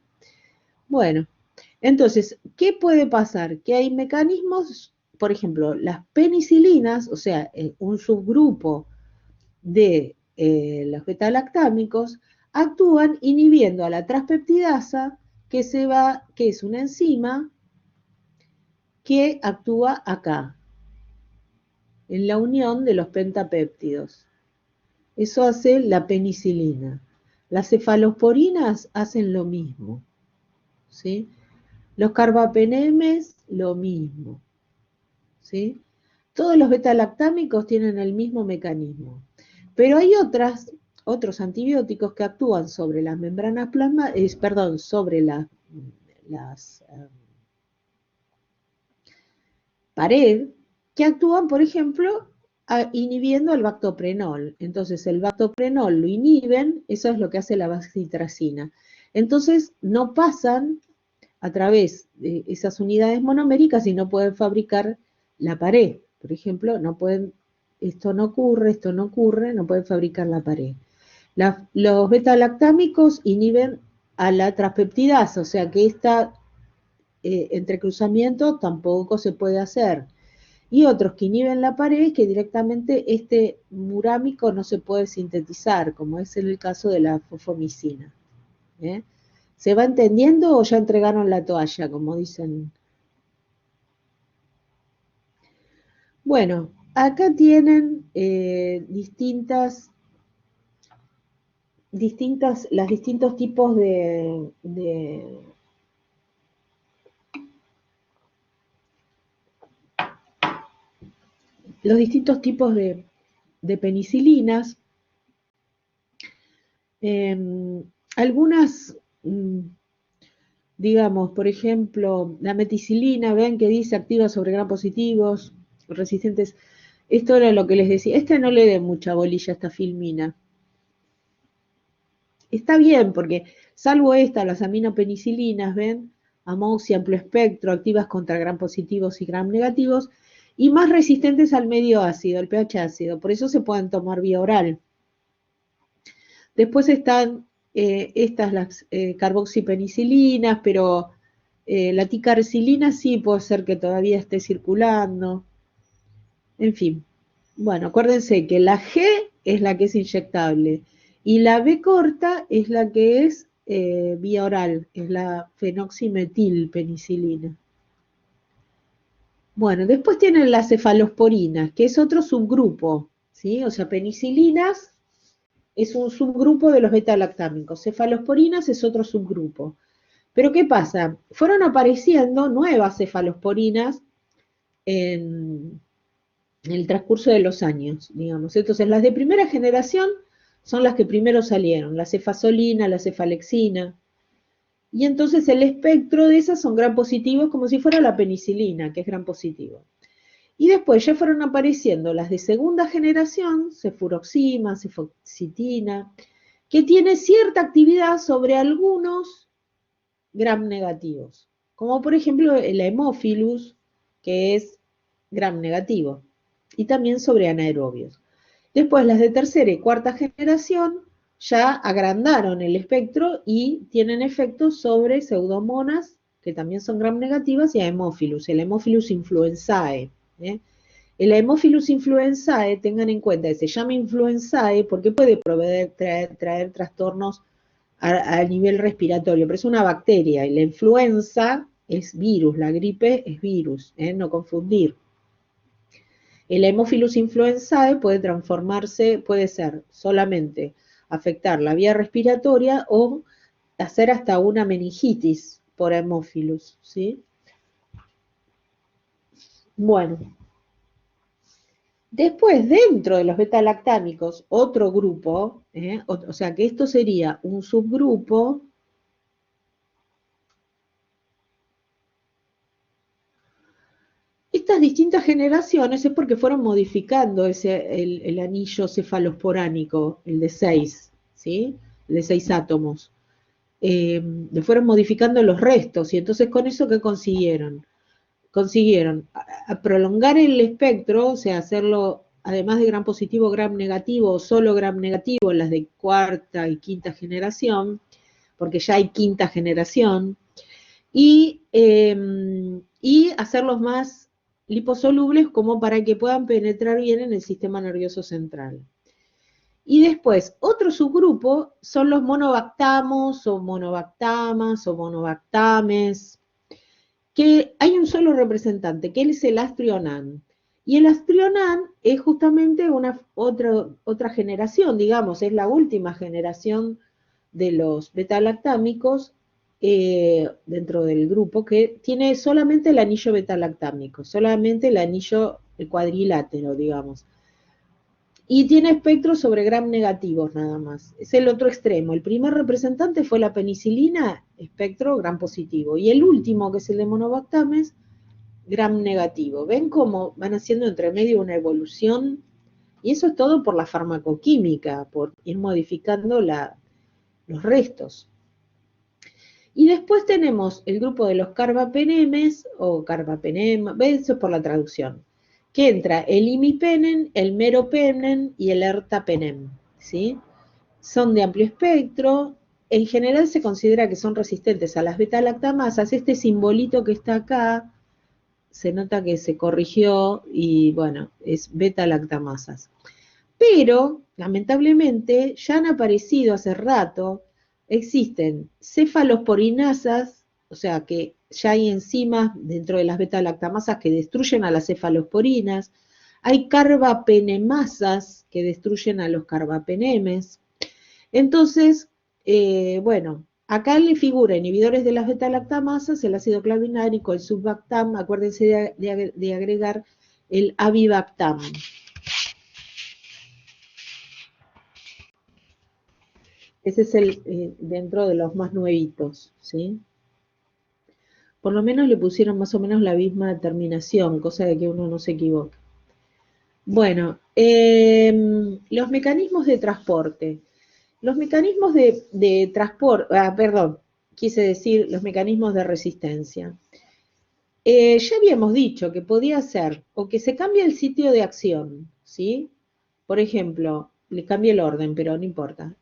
Bueno, entonces, ¿qué puede pasar? Que hay mecanismos, por ejemplo, las penicilinas, o sea, un subgrupo de los betalactámicos, actúan inhibiendo a la transpeptidasa, que es una enzima que actúa acá, en la unión de los pentapéptidos. Eso hace la penicilina. Las cefalosporinas hacen lo mismo, ¿sí? Los carbapenemes, lo mismo, ¿sí? Todos los betalactámicos tienen el mismo mecanismo. Pero hay otros antibióticos que actúan sobre las membranas sobre las pared, que actúan, por ejemplo, inhibiendo el bactoprenol. Entonces, el bactoprenol lo inhiben, eso es lo que hace la bacitracina. Entonces, no pasan a través de esas unidades monoméricas y no pueden fabricar la pared. Por ejemplo, esto no ocurre, no pueden fabricar la pared. Los betalactámicos inhiben a la transpeptidasa, o sea que entrecruzamiento tampoco se puede hacer. Y otros que inhiben la pared, que directamente este murámico no se puede sintetizar, como es en el caso de la fosfomicina. ¿Se va entendiendo o ya entregaron la toalla, como dicen? Bueno, acá tienen los distintos tipos los distintos tipos de penicilinas. Algunas, digamos, por ejemplo, la meticilina, ven que dice activa sobre gram positivos, resistentes. Esto era lo que les decía. No le dé mucha bolilla a esta filmina. Está bien, porque salvo las aminopenicilinas, ven, AMOX y amplio espectro, activas contra gram positivos y gram negativos, y más resistentes al medio ácido, al pH ácido, por eso se pueden tomar vía oral. Después están estas las carboxipenicilinas, pero la ticarcilina sí puede ser que todavía esté circulando. En fin, bueno, acuérdense que la G es la que es inyectable y la B corta es la que es vía oral, es la fenoximetilpenicilina. Bueno, después tienen las cefalosporinas, que es otro subgrupo, ¿sí? O sea, penicilinas es un subgrupo de los beta-lactámicos, cefalosporinas es otro subgrupo. Pero ¿qué pasa? Fueron apareciendo nuevas cefalosporinas en el transcurso de los años, digamos. Entonces, las de primera generación son las que primero salieron, la cefazolina, la cefalexina, y entonces el espectro de esas son gram positivos como si fuera la penicilina, que es gram positivo. Y después ya fueron apareciendo las de segunda generación, cefuroxima, cefoxitina, que tiene cierta actividad sobre algunos gram negativos, como por ejemplo el Haemophilus, que es gram negativo, y también sobre anaerobios. Después las de tercera y cuarta generación ya agrandaron el espectro y tienen efectos sobre pseudomonas, que también son gram negativas, y Haemophilus, el Haemophilus influenzae. El Haemophilus influenzae, tengan en cuenta que se llama influenzae porque puede traer trastornos a nivel respiratorio, pero es una bacteria, y la influenza es virus, la gripe es virus, no confundir. El Haemophilus influenzae puede transformarse, puede ser solamente afectar la vía respiratoria o hacer hasta una meningitis por Haemophilus, ¿sí? Bueno, después dentro de los beta-lactámicos, otro grupo, o sea que esto sería un subgrupo. Estas distintas generaciones es porque fueron modificando el anillo cefalosporánico, el de 6, ¿sí? El de 6 átomos. Le fueron modificando los restos y entonces con eso ¿qué consiguieron? Consiguieron a prolongar el espectro, o sea, hacerlo además de gram positivo, gram negativo o solo gram negativo en las de cuarta y quinta generación, porque ya hay quinta generación, y hacerlos más liposolubles como para que puedan penetrar bien en el sistema nervioso central. Y después, otro subgrupo son los monobactamos o monobactamas o monobactames, que hay un solo representante, que es el astrionan. Y el astrionan es justamente otra generación, digamos, es la última generación de los beta-lactámicos dentro del grupo, que tiene solamente el anillo beta-lactámico, solamente el anillo el cuadrilátero, digamos. Y tiene espectros sobre gram negativos nada más. Es el otro extremo. El primer representante fue la penicilina, espectro gram positivo. Y el último, que es el de monobactames, gram negativo. ¿Ven cómo van haciendo entre medio una evolución? Y eso es todo por la farmacoquímica, por ir modificando los restos. Y después tenemos el grupo de los carbapenemes o carbapenem, eso es por la traducción, que entra el imipenem, el meropenem y el ertapenem, ¿sí? Son de amplio espectro, en general se considera que son resistentes a las beta-lactamasas. Este simbolito que está acá, se nota que se corrigió y bueno, es beta-lactamasas. Pero, lamentablemente, ya han aparecido hace rato, existen cefalosporinasas, o sea que ya hay enzimas dentro de las beta-lactamasas que destruyen a las cefalosporinas, hay carbapenemasas que destruyen a los carbapenemes. Entonces, bueno, acá le figura inhibidores de las beta-lactamasas, el ácido clavinárico, el subbactam, acuérdense de agregar el avibactam. Ese es el dentro de los más nuevitos, ¿sí? Por lo menos le pusieron más o menos la misma determinación, cosa de que uno no se equivoque. Bueno, los mecanismos de transporte. Los mecanismos de transporte, perdón, quise decir los mecanismos de resistencia. Ya habíamos dicho que podía ser o que se cambia el sitio de acción, ¿sí? Por ejemplo, le cambié el orden, pero no importa.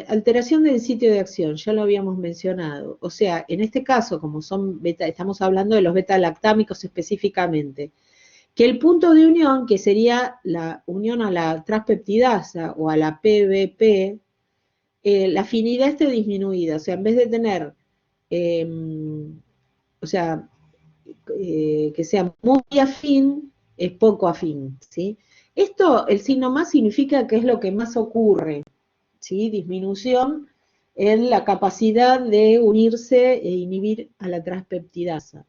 Alteración del sitio de acción, ya lo habíamos mencionado. O sea, en este caso, como son beta, estamos hablando de los beta-lactámicos específicamente, que el punto de unión, que sería la unión a la transpeptidasa o a la PBP, la afinidad esté disminuida. O sea, en vez de tener, o sea, que sea muy afín, es poco afín, ¿sí? Esto, el signo más significa que es lo que más ocurre, ¿sí? Disminución en la capacidad de unirse e inhibir a la transpeptidasa.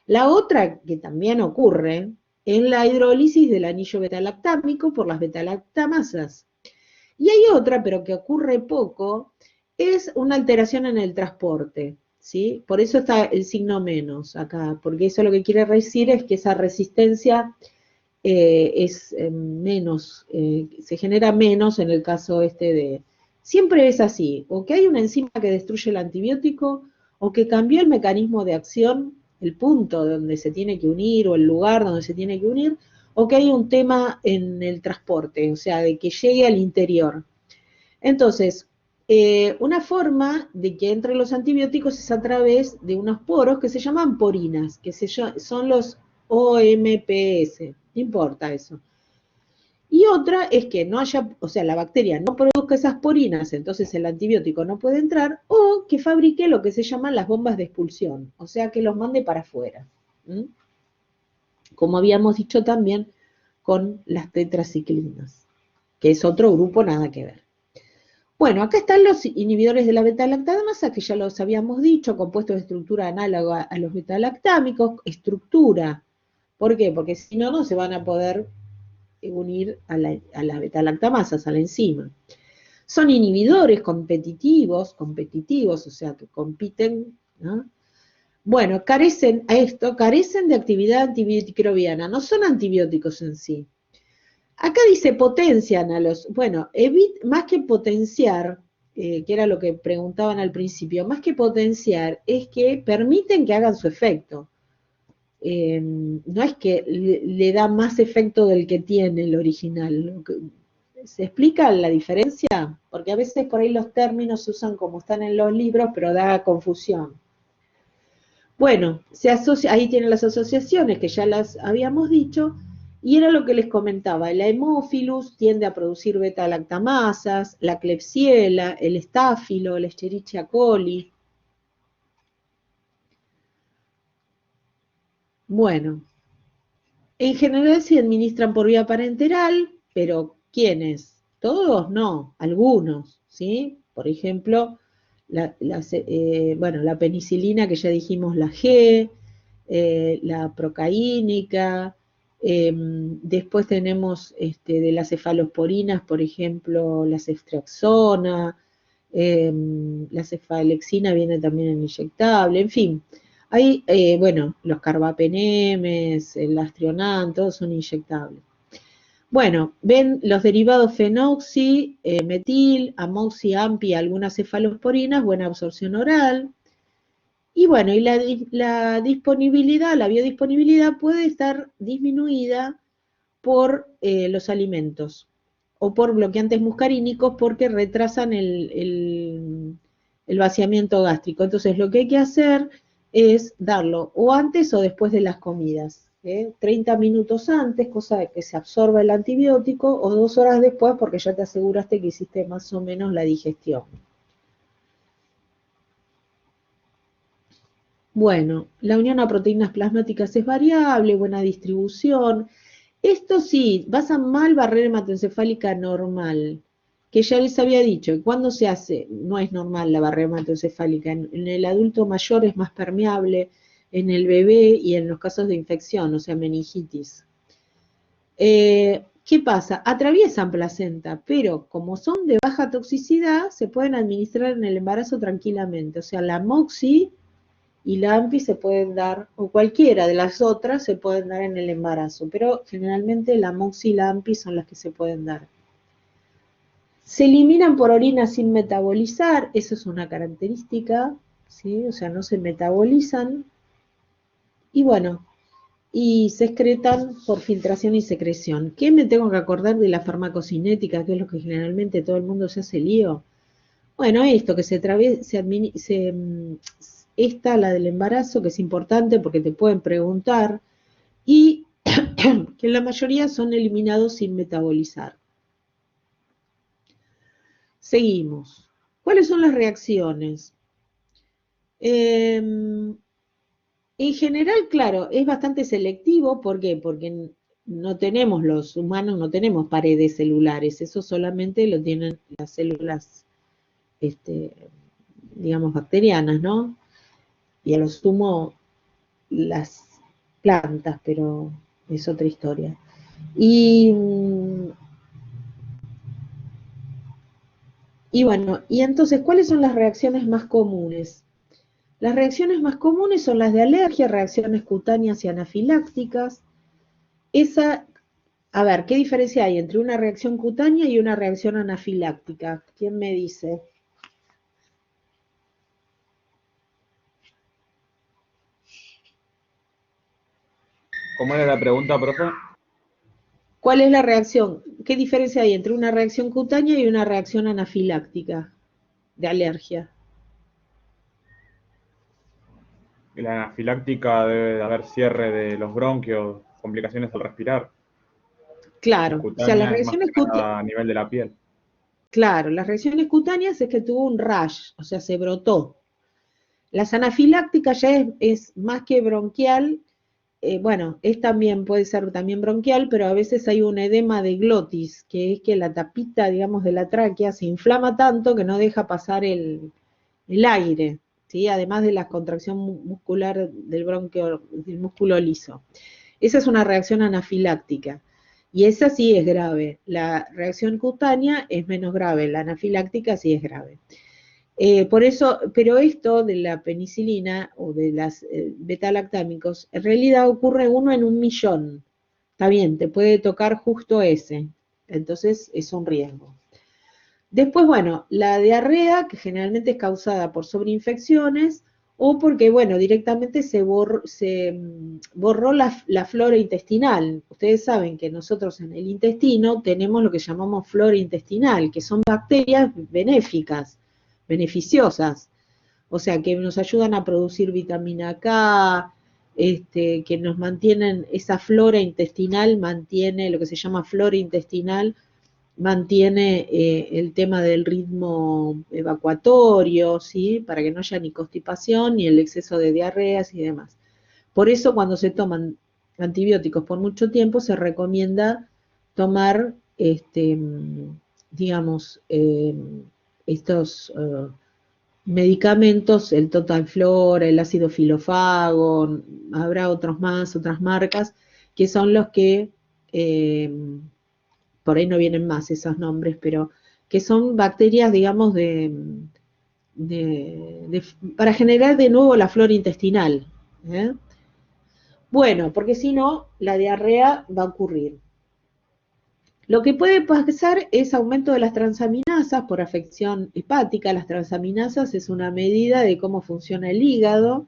La otra que también ocurre es la hidrólisis del anillo betalactámico por las betalactamasas. Y hay otra, pero que ocurre poco, es una alteración en el transporte, ¿sí? Por eso está el signo menos acá, porque eso lo que quiere decir es que esa resistencia es menos, se genera menos en el caso este de... Siempre es así, o que hay una enzima que destruye el antibiótico, o que cambió el mecanismo de acción, el punto donde se tiene que unir, o el lugar donde se tiene que unir, o que hay un tema en el transporte, o sea, de que llegue al interior. Entonces, una forma de que entren los antibióticos es a través de unos poros que se llaman porinas, que son los OMPS, no importa eso. Y otra es que no haya, o sea, la bacteria no produzca esas porinas, entonces el antibiótico no puede entrar, o que fabrique lo que se llaman las bombas de expulsión, o sea, que los mande para afuera. ¿Mm? Como habíamos dicho también con las tetraciclinas, que es otro grupo nada que ver. Bueno, acá están los inhibidores de la beta-lactamasa, que ya los habíamos dicho, compuestos de estructura análoga a los beta-lactámicos, estructura. ¿Por qué? Porque si no, no se van a poder unir a las beta-lactamasas, a la enzima. Son inhibidores competitivos, o sea, que compiten, ¿no? Bueno, carecen de actividad antimicrobiana, no son antibióticos en sí. Acá dice potencian a los, bueno, más que potenciar, que era lo que preguntaban al principio, más que potenciar es que permiten que hagan su efecto. No es que le da más efecto del que tiene el original. ¿Se explica la diferencia? Porque a veces por ahí los términos se usan como están en los libros, pero da confusión. Bueno, ahí tienen las asociaciones que ya las habíamos dicho, y era lo que les comentaba, el Haemophilus tiende a producir beta-lactamasas, la Klebsiella, el Staphylo, el Escherichia coli. Bueno, en general se administran por vía parenteral, pero ¿quiénes? Todos no, algunos, ¿sí? Por ejemplo, la penicilina que ya dijimos, la G, la procaínica, después tenemos de las cefalosporinas, por ejemplo, la ceftriaxona, la cefalexina viene también en inyectable, en fin. Hay, los carbapenemes, el astrionam, todos son inyectables. Bueno, ven los derivados fenoxi, metil, amoxi, ampi, algunas cefalosporinas, buena absorción oral. Y bueno, y la disponibilidad, la biodisponibilidad puede estar disminuida por los alimentos o por bloqueantes muscarínicos porque retrasan el vaciamiento gástrico. Entonces, lo que hay que hacer es darlo o antes o después de las comidas. 30 minutos antes, cosa de que se absorba el antibiótico, o 2 horas después porque ya te aseguraste que hiciste más o menos la digestión. Bueno, la unión a proteínas plasmáticas es variable, buena distribución. Esto sí, basa mal barrera hematoencefálica normal, que ya les había dicho, cuando se hace, no es normal la barrera hematoencefálica, en el adulto mayor es más permeable, en el bebé y en los casos de infección, o sea, meningitis. ¿Qué pasa? Atraviesan placenta, pero como son de baja toxicidad, se pueden administrar en el embarazo tranquilamente. O sea, la moxi y la AMPI se pueden dar, o cualquiera de las otras se pueden dar en el embarazo, pero generalmente la MOXI y la AMPI son las que se pueden dar. Se eliminan por orina sin metabolizar, eso es una característica, ¿sí? O sea, no se metabolizan. Y bueno, y se excretan por filtración y secreción. ¿Qué me tengo que acordar de la farmacocinética, que es lo que generalmente todo el mundo se hace lío? Bueno, esto que esta, la del embarazo, que es importante porque te pueden preguntar, y que la mayoría son eliminados sin metabolizar. Seguimos. ¿Cuáles son las reacciones? En general, claro, es bastante selectivo. ¿Por qué? Porque no tenemos, los humanos no tenemos paredes celulares, eso solamente lo tienen las células, digamos, bacterianas, ¿no? Y a lo sumo las plantas, pero es otra historia. Y bueno, y entonces, ¿cuáles son las reacciones más comunes? Las reacciones más comunes son las de alergia, reacciones cutáneas y anafilácticas. A ver, ¿qué diferencia hay entre una reacción cutánea y una reacción anafiláctica? ¿Quién me dice? ¿Cómo era la pregunta, profe? ¿Cuál es la reacción? ¿Qué diferencia hay entre una reacción cutánea y una reacción anafiláctica de alergia? Y la anafiláctica debe de haber cierre de los bronquios, complicaciones al respirar. Y Claro, o sea, las cutánea es más reacciones que nada a nivel de la piel. claro, las reacciones cutáneas es que tuvo un rash, o sea, se brotó. Las anafilácticas ya es más que bronquial, bueno, también puede ser también bronquial, pero a veces hay un edema de glotis, que es que la tapita, digamos, de la tráquea se inflama tanto que no deja pasar el aire, ¿sí? Además de la contracción muscular del bronquio, del músculo liso. Esa es una reacción anafiláctica. Y esa sí es grave. La reacción cutánea es menos grave, la anafiláctica sí es grave. Por eso, pero esto de la penicilina o de las beta-lactámicos, en realidad ocurre 1 en 1 millón. Está bien, te puede tocar justo ese. Entonces es un riesgo. Después, bueno, la diarrea, que generalmente es causada por sobreinfecciones o porque, bueno, directamente se borró la flora intestinal. Ustedes saben que nosotros en el intestino tenemos lo que llamamos flora intestinal, que son bacterias benéficas, beneficiosas, o sea, que nos ayudan a producir vitamina K, que nos mantienen, esa flora intestinal mantiene lo que se llama flora intestinal, mantiene el tema del ritmo evacuatorio, ¿sí? Para que no haya ni constipación ni el exceso de diarreas y demás. Por eso cuando se toman antibióticos por mucho tiempo se recomienda tomar, digamos, estos medicamentos, el Total Flora, el ácido filofago, habrá otros más, otras marcas, que son los que por ahí no vienen más esos nombres, pero que son bacterias, digamos, para generar de nuevo la flora intestinal. ¿Eh? Bueno, porque si no, la diarrea va a ocurrir. Lo que puede pasar es aumento de las transaminasas por afección hepática. Las transaminasas es una medida de cómo funciona el hígado.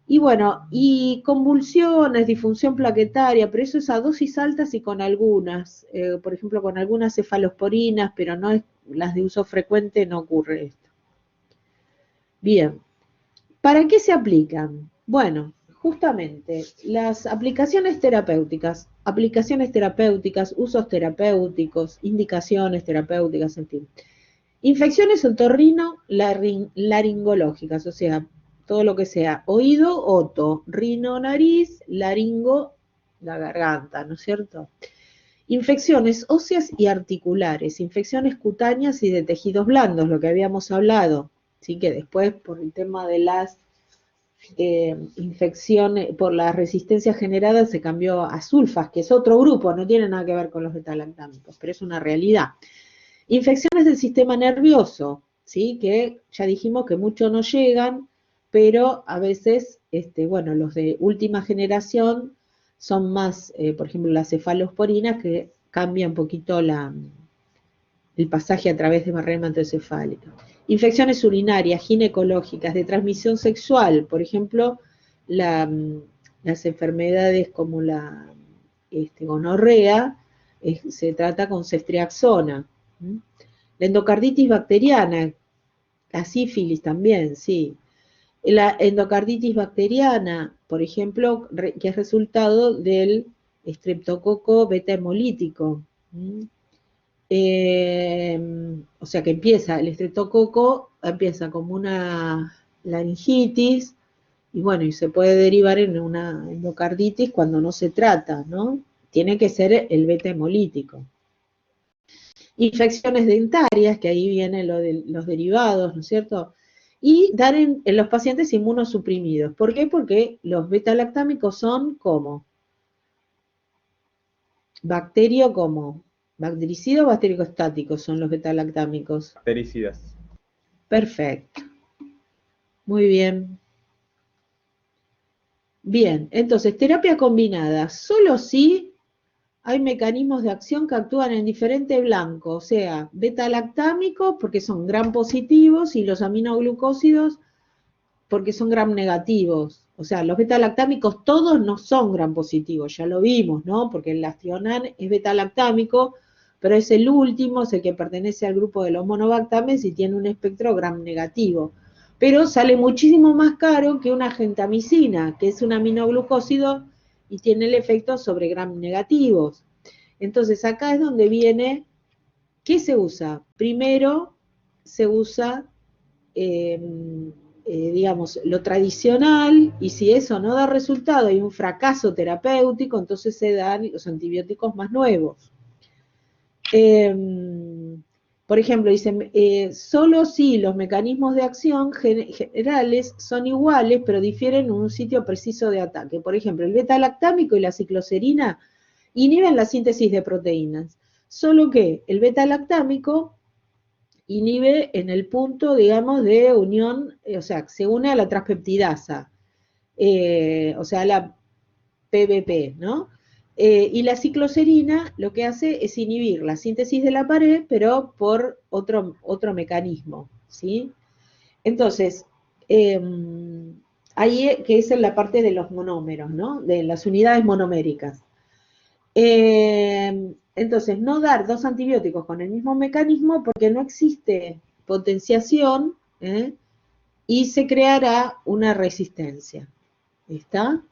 Y bueno, y convulsiones, disfunción plaquetaria, pero eso es a dosis altas y con algunas, por ejemplo, con algunas cefalosporinas, pero no es, las de uso frecuente no ocurre esto. Bien, ¿para qué se aplican? Bueno, justamente las aplicaciones terapéuticas, usos terapéuticos, indicaciones terapéuticas, en fin. Infecciones otorrino-laringológicas, o sea, todo lo que sea oído, oto, rino, nariz, laringo, la garganta, ¿no es cierto? Infecciones óseas y articulares, infecciones cutáneas y de tejidos blandos, lo que habíamos hablado, ¿sí? Que después por el tema de las infecciones, por la resistencia generada se cambió a sulfas, que es otro grupo, no tiene nada que ver con los beta-lactámicos, pero es una realidad. Infecciones del sistema nervioso, ¿sí? Que ya dijimos que muchos no llegan, pero a veces, bueno, los de última generación son más, por ejemplo, las cefalosporinas, que cambia un poquito el pasaje a través de barrera hematoencefálica. Infecciones urinarias, ginecológicas, de transmisión sexual, por ejemplo, la las enfermedades como la gonorrea, se trata con ceftriaxona. La endocarditis bacteriana, la sífilis también, sí. La endocarditis bacteriana, por ejemplo, que es resultado del estreptococo beta hemolítico. O sea que el estreptococo empieza como una laringitis y bueno, y se puede derivar en una endocarditis cuando no se trata, ¿no? Tiene que ser el beta hemolítico. Infecciones dentarias, que ahí vienen los derivados, ¿no es cierto? Y dar en los pacientes inmunosuprimidos. ¿Por qué? Porque los beta-lactámicos son como bactericida o bactericostáticos son los beta-lactámicos. Bactericidas. Perfecto. Muy bien. Bien, entonces, terapia combinada, solo si hay mecanismos de acción que actúan en diferente blanco, o sea, beta-lactámicos porque son gram positivos y los aminoglucósidos porque son gram negativos. O sea, los beta-lactámicos todos no son gram positivos, ya lo vimos, ¿no? Porque el lastionan es beta-lactámico, pero es el último, es el que pertenece al grupo de los monobactames y tiene un espectro gram negativo. Pero sale muchísimo más caro que una gentamicina, que es un aminoglucósido y tiene el efecto sobre gram negativos. Entonces acá es donde viene, ¿qué se usa? Primero se usa digamos, lo tradicional, y si eso no da resultado, hay un fracaso terapéutico, entonces se dan los antibióticos más nuevos. Por ejemplo, dicen, solo si los mecanismos de acción generales son iguales, pero difieren en un sitio preciso de ataque. Por ejemplo, el beta-lactámico y la cicloserina inhiben la síntesis de proteínas, solo que el beta-lactámico inhibe en el punto, digamos, de unión, o sea, se une a la transpeptidasa, o sea, a la PBP, ¿no? Y la cicloserina lo que hace es inhibir la síntesis de la pared, pero por otro mecanismo, ¿sí? Entonces, ahí que es en la parte de los monómeros, ¿no? De las unidades monoméricas. Entonces, no dar dos antibióticos con el mismo mecanismo porque no existe potenciación y se creará una resistencia. ¿Está?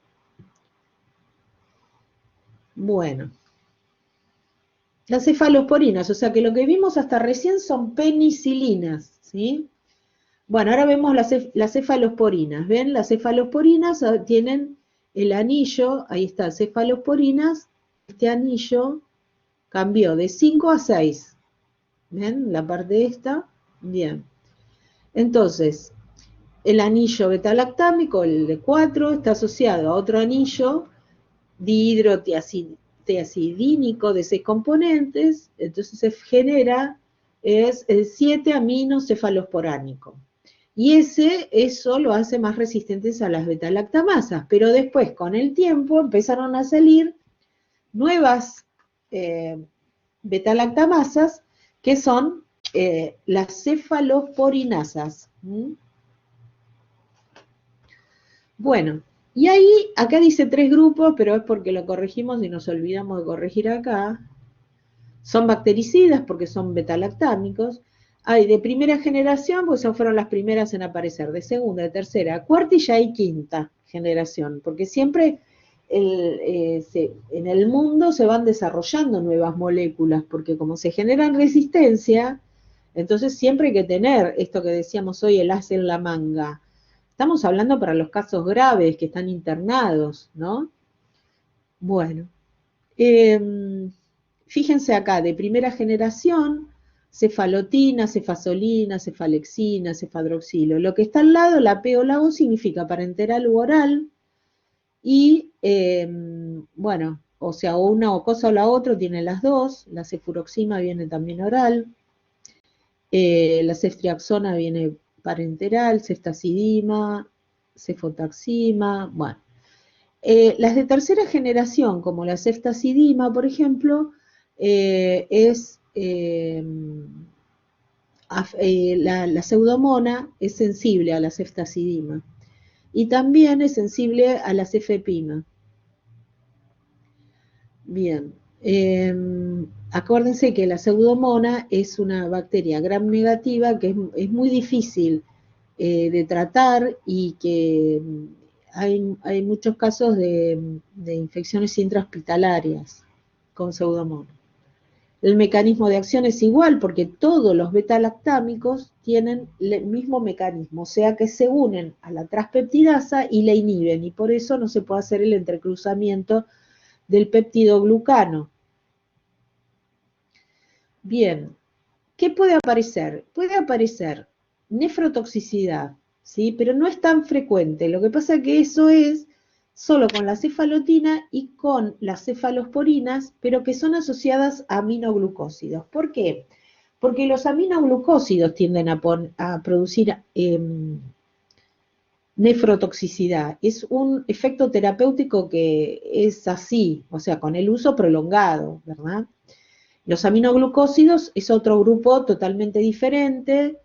Bueno. Las cefalosporinas, o sea que lo que vimos hasta recién son penicilinas, ¿sí? Bueno, ahora vemos las cefalosporinas. ¿Ven? Las cefalosporinas tienen el anillo, ahí está, cefalosporinas, este anillo cambió de 5 a 6. ¿Ven? La parte esta. Bien. Entonces, el anillo beta-lactámico, el de 4, está asociado a otro anillo dihidrotiazidínico de 6 componentes. Entonces se genera es el 7-aminocefalosporánico. Y eso lo hace más resistentes a las beta-lactamasas. Pero después, con el tiempo, empezaron a salir nuevas beta-lactamasas que son las cefalosporinasas. Bueno, y ahí, acá dice 3 grupos, pero es porque lo corregimos y nos olvidamos de corregir acá. Son bactericidas porque son beta-lactámicos. Hay de primera generación, pues esas fueron las primeras en aparecer, de segunda, de tercera, cuarta y ya hay quinta generación, porque siempre en el mundo se van desarrollando nuevas moléculas, porque como se generan resistencia, entonces siempre hay que tener esto que decíamos hoy, el as en la manga. Estamos hablando para los casos graves que están internados, ¿no? Bueno, fíjense acá, de primera generación, cefalotina, cefazolina, cefalexina, cefadroxilo. Lo que está al lado, la P o la O, significa parenteral u oral, y bueno, o sea, o una o cosa o la otra tiene las dos. La cefuroxima viene también oral, la ceftriaxona viene parenteral, ceftazidima, cefotaxima, bueno. Las de tercera generación, como la ceftazidima, por ejemplo, la pseudomona es sensible a la ceftazidima. y también es sensible a la cefepima. Bien, acuérdense que la pseudomonas es una bacteria gram negativa que es muy difícil de tratar y que hay muchos casos de infecciones intrahospitalarias con pseudomonas. El mecanismo de acción es igual porque todos los beta-lactámicos tienen el mismo mecanismo, o sea que se unen a la transpeptidasa y la inhiben, y por eso no se puede hacer el entrecruzamiento del péptido glucano. Bien, ¿qué puede aparecer? Puede aparecer nefrotoxicidad, ¿sí? Pero no es tan frecuente. Lo que pasa es que eso es solo con la cefalotina y con las cefalosporinas, pero que son asociadas a aminoglucósidos. ¿Por qué? Porque los aminoglucósidos tienden a producir nefrotoxicidad. Es un efecto terapéutico que es así, o sea, con el uso prolongado, ¿verdad? Los aminoglucósidos es otro grupo totalmente diferente,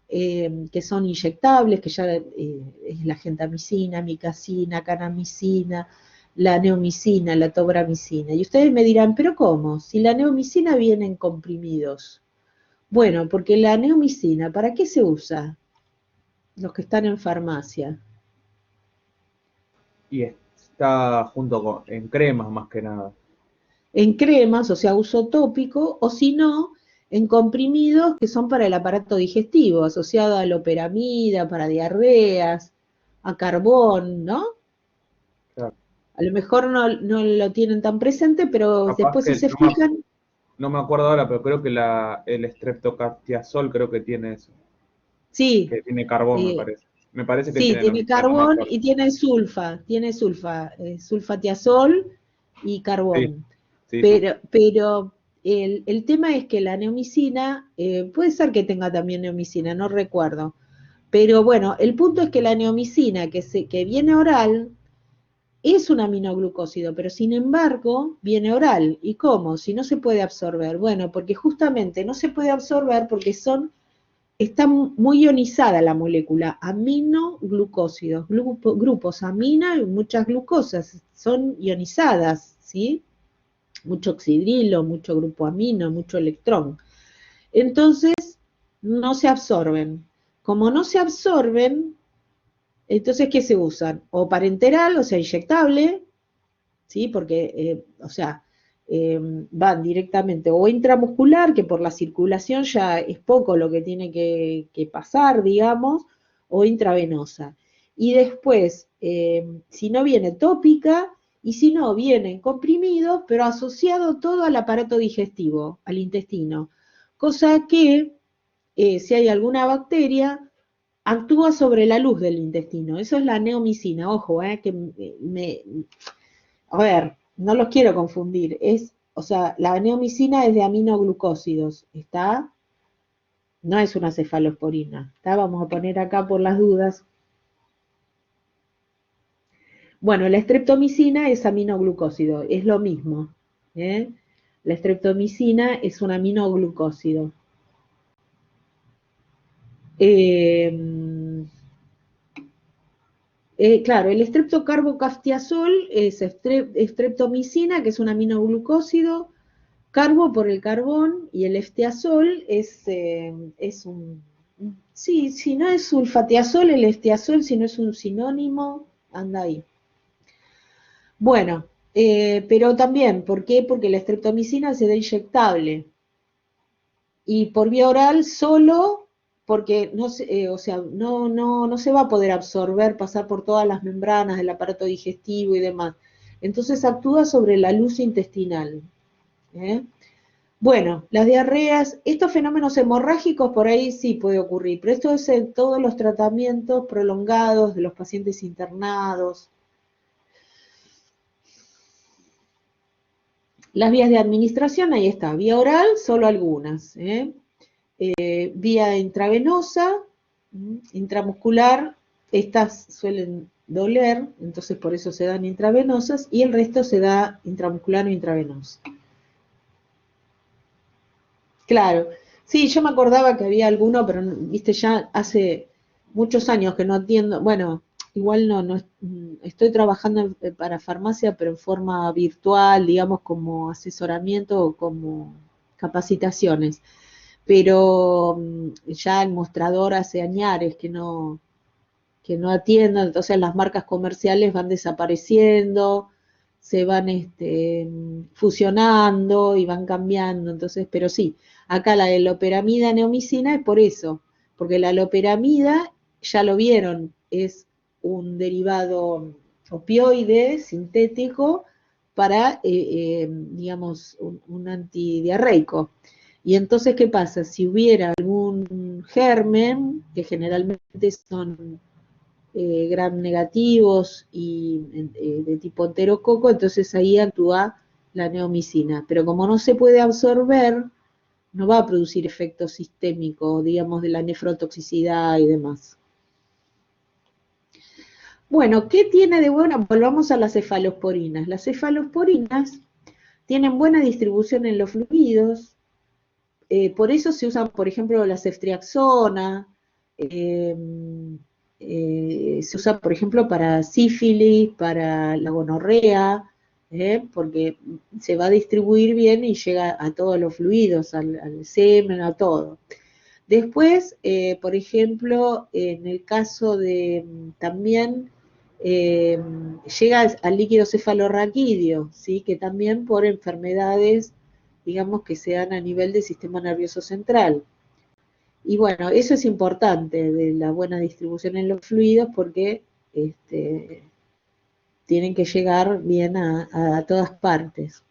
que son inyectables, que ya es la gentamicina, micacina, canamicina, la neomicina, la tobramicina. Y ustedes me dirán, ¿pero cómo? Si la neomicina viene en comprimidos. Bueno, porque la neomicina, ¿para qué se usa? Los que están en farmacia. Y está en cremas más que nada. En cremas, o sea, uso tópico, o si no, en comprimidos que son para el aparato digestivo, asociado a loperamida, para diarreas, a carbón, ¿no? Claro. A lo mejor no lo tienen tan presente, pero Capaz después que si se fijan, no me acuerdo ahora, pero creo que el streptocastiazol creo que tiene eso. sí, Que tiene carbón, me eh, parece. Me parece que sí, tiene tiene neomicina, no me carbón acuerdo. y tiene sulfa, sulfatiazol y Sí, carbón. sí, sí. Pero el tema es que la neomicina, puede ser que tenga también neomicina, no recuerdo. Pero bueno, el punto es que la neomicina que viene oral es un aminoglucósido, pero sin embargo viene oral. ¿Y cómo? Si no se puede absorber. Bueno, porque justamente no se puede absorber porque está muy ionizada la molécula, aminoglucósidos, grupos amina y muchas glucosas, son ionizadas, ¿sí? Mucho oxidrilo, mucho grupo amino, mucho electrón. Entonces, no se absorben. Como no se absorben, entonces, ¿qué se usan? O parenteral, o sea, inyectable, ¿sí? Porque, o sea, van directamente o intramuscular, que por la circulación ya es poco lo que tiene que pasar, digamos, o intravenosa. Y después, si no viene tópica, y si no, vienen comprimidos, pero asociado todo al aparato digestivo, al intestino. Cosa que, si hay alguna bacteria, actúa sobre la luz del intestino. Eso es la neomicina, ojo, que a ver, no los quiero confundir. O sea, la neomicina es de aminoglucósidos, ¿está? No es una cefalosporina, ¿está? Vamos a poner acá por las dudas. Bueno, la streptomicina es aminoglucósido, es lo mismo, ¿eh? La streptomicina es un aminoglucósido. Eh, claro, el streptocarbocastiazol es streptomicina, que es un aminoglucósido, carbo por el carbón, y el esteazol es un... Sí, si no es sulfatiazol, el esteazol, si no es un sinónimo, anda ahí. Bueno, pero también, ¿por qué? Porque la streptomicina se da inyectable. Y por vía oral solo porque o sea, no se va a poder absorber, pasar por todas las membranas del aparato digestivo y demás. Entonces actúa sobre la luz intestinal. ¿eh? Bueno, las diarreas, estos fenómenos hemorrágicos por ahí sí puede ocurrir, pero esto es en todos los tratamientos prolongados de los pacientes internados. Las vías de administración, ahí está, vía oral, solo algunas. Vía intravenosa, intramuscular, estas suelen doler, entonces por eso se dan intravenosas, y el resto se da intramuscular o intravenosa. Claro, sí, yo me acordaba que había alguno, pero viste, ya hace muchos años que no atiendo, bueno, igual no, estoy trabajando para farmacia, pero en forma virtual, digamos, como asesoramiento o como capacitaciones. Pero ya el mostrador hace añares que no atiendo, entonces las marcas comerciales van desapareciendo, se van fusionando y van cambiando, entonces, pero sí, acá la de loperamida neomicina es por eso, porque la loperamida, ya lo vieron, es un derivado opioide sintético para, digamos, un antidiarreico. Y entonces, ¿qué pasa? Si hubiera algún germen, que generalmente son gram negativos y de tipo enterococo, entonces ahí actúa la neomicina. Pero como no se puede absorber, no va a producir efecto sistémico, digamos, de la nefrotoxicidad y demás. Bueno, ¿qué tiene de bueno? Volvamos a las cefalosporinas. Las cefalosporinas tienen buena distribución en los fluidos, por eso se usan, por ejemplo, la ceftriaxona, eh, se usa, por ejemplo, para sífilis, para la gonorrea, porque se va a distribuir bien y llega a todos los fluidos, al semen, a todo. Después, por ejemplo, en el caso de también eh, llega al líquido cefalorraquídeo, ¿sí? Que también por enfermedades, digamos, que se dan a nivel del sistema nervioso central. Y bueno, eso es importante de la buena distribución en los fluidos porque tienen que llegar bien a todas partes.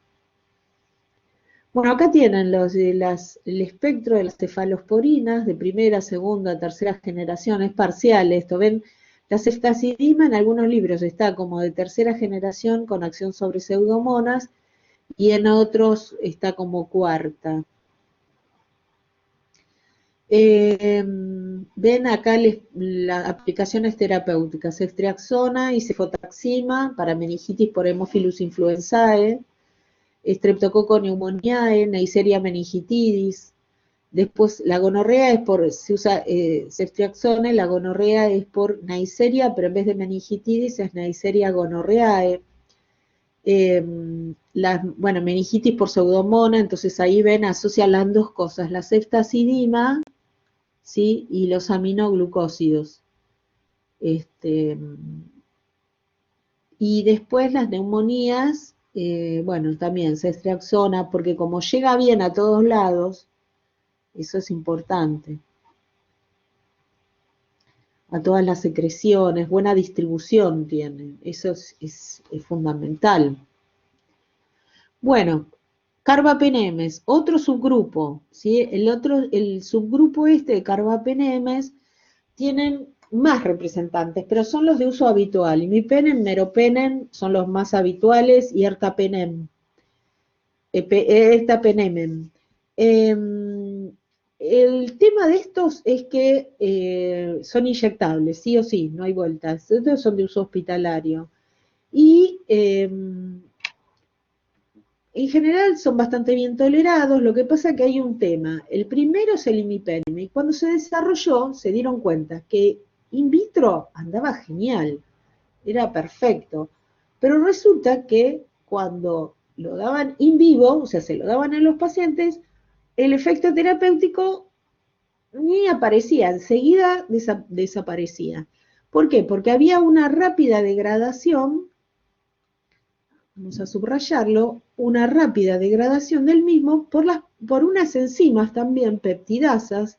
Bueno, acá tienen el espectro de las cefalosporinas de primera, segunda, tercera generación, es parcial esto, ven, la ceftazidima en algunos libros está como de tercera generación con acción sobre pseudomonas y en otros está como cuarta. Ven acá las aplicaciones terapéuticas, ceftriaxona y cefotaxima para meningitis por Haemophilus influenzae, Streptococcus pneumoniae, Neisseria meningitidis. Después la gonorrea es se usa ceftriaxona, la gonorrea es por Neisseria, pero en vez de meningitidis es Neisseria gonorreae. Bueno, meningitis por pseudomonas, entonces ahí ven, asocian las dos cosas, la ceftazidima, ¿sí? Y los aminoglucósidos. Y después las neumonías, bueno, también ceftriaxona, porque como llega bien a todos lados, eso es importante, a todas las secreciones, buena distribución tiene, eso es fundamental. Bueno, carbapenemes, otro subgrupo, ¿sí? El subgrupo este de carbapenemes tienen más representantes, pero son los de uso habitual. Imipenem, meropenem son los más habituales y ertapenem, ertapenemen. El tema de estos es que son inyectables, sí o sí, no hay vueltas. Estos son de uso hospitalario. Y en general son bastante bien tolerados, lo que pasa es que hay un tema. El primero es el imipenem, y cuando se desarrolló se dieron cuenta que in vitro andaba genial, era perfecto, pero resulta que cuando lo daban in vivo, o sea, se lo daban a los pacientes, el efecto terapéutico ni aparecía, enseguida desaparecía. ¿Por qué? Porque había una rápida degradación, vamos a subrayarlo, una rápida degradación del mismo por unas enzimas también peptidasas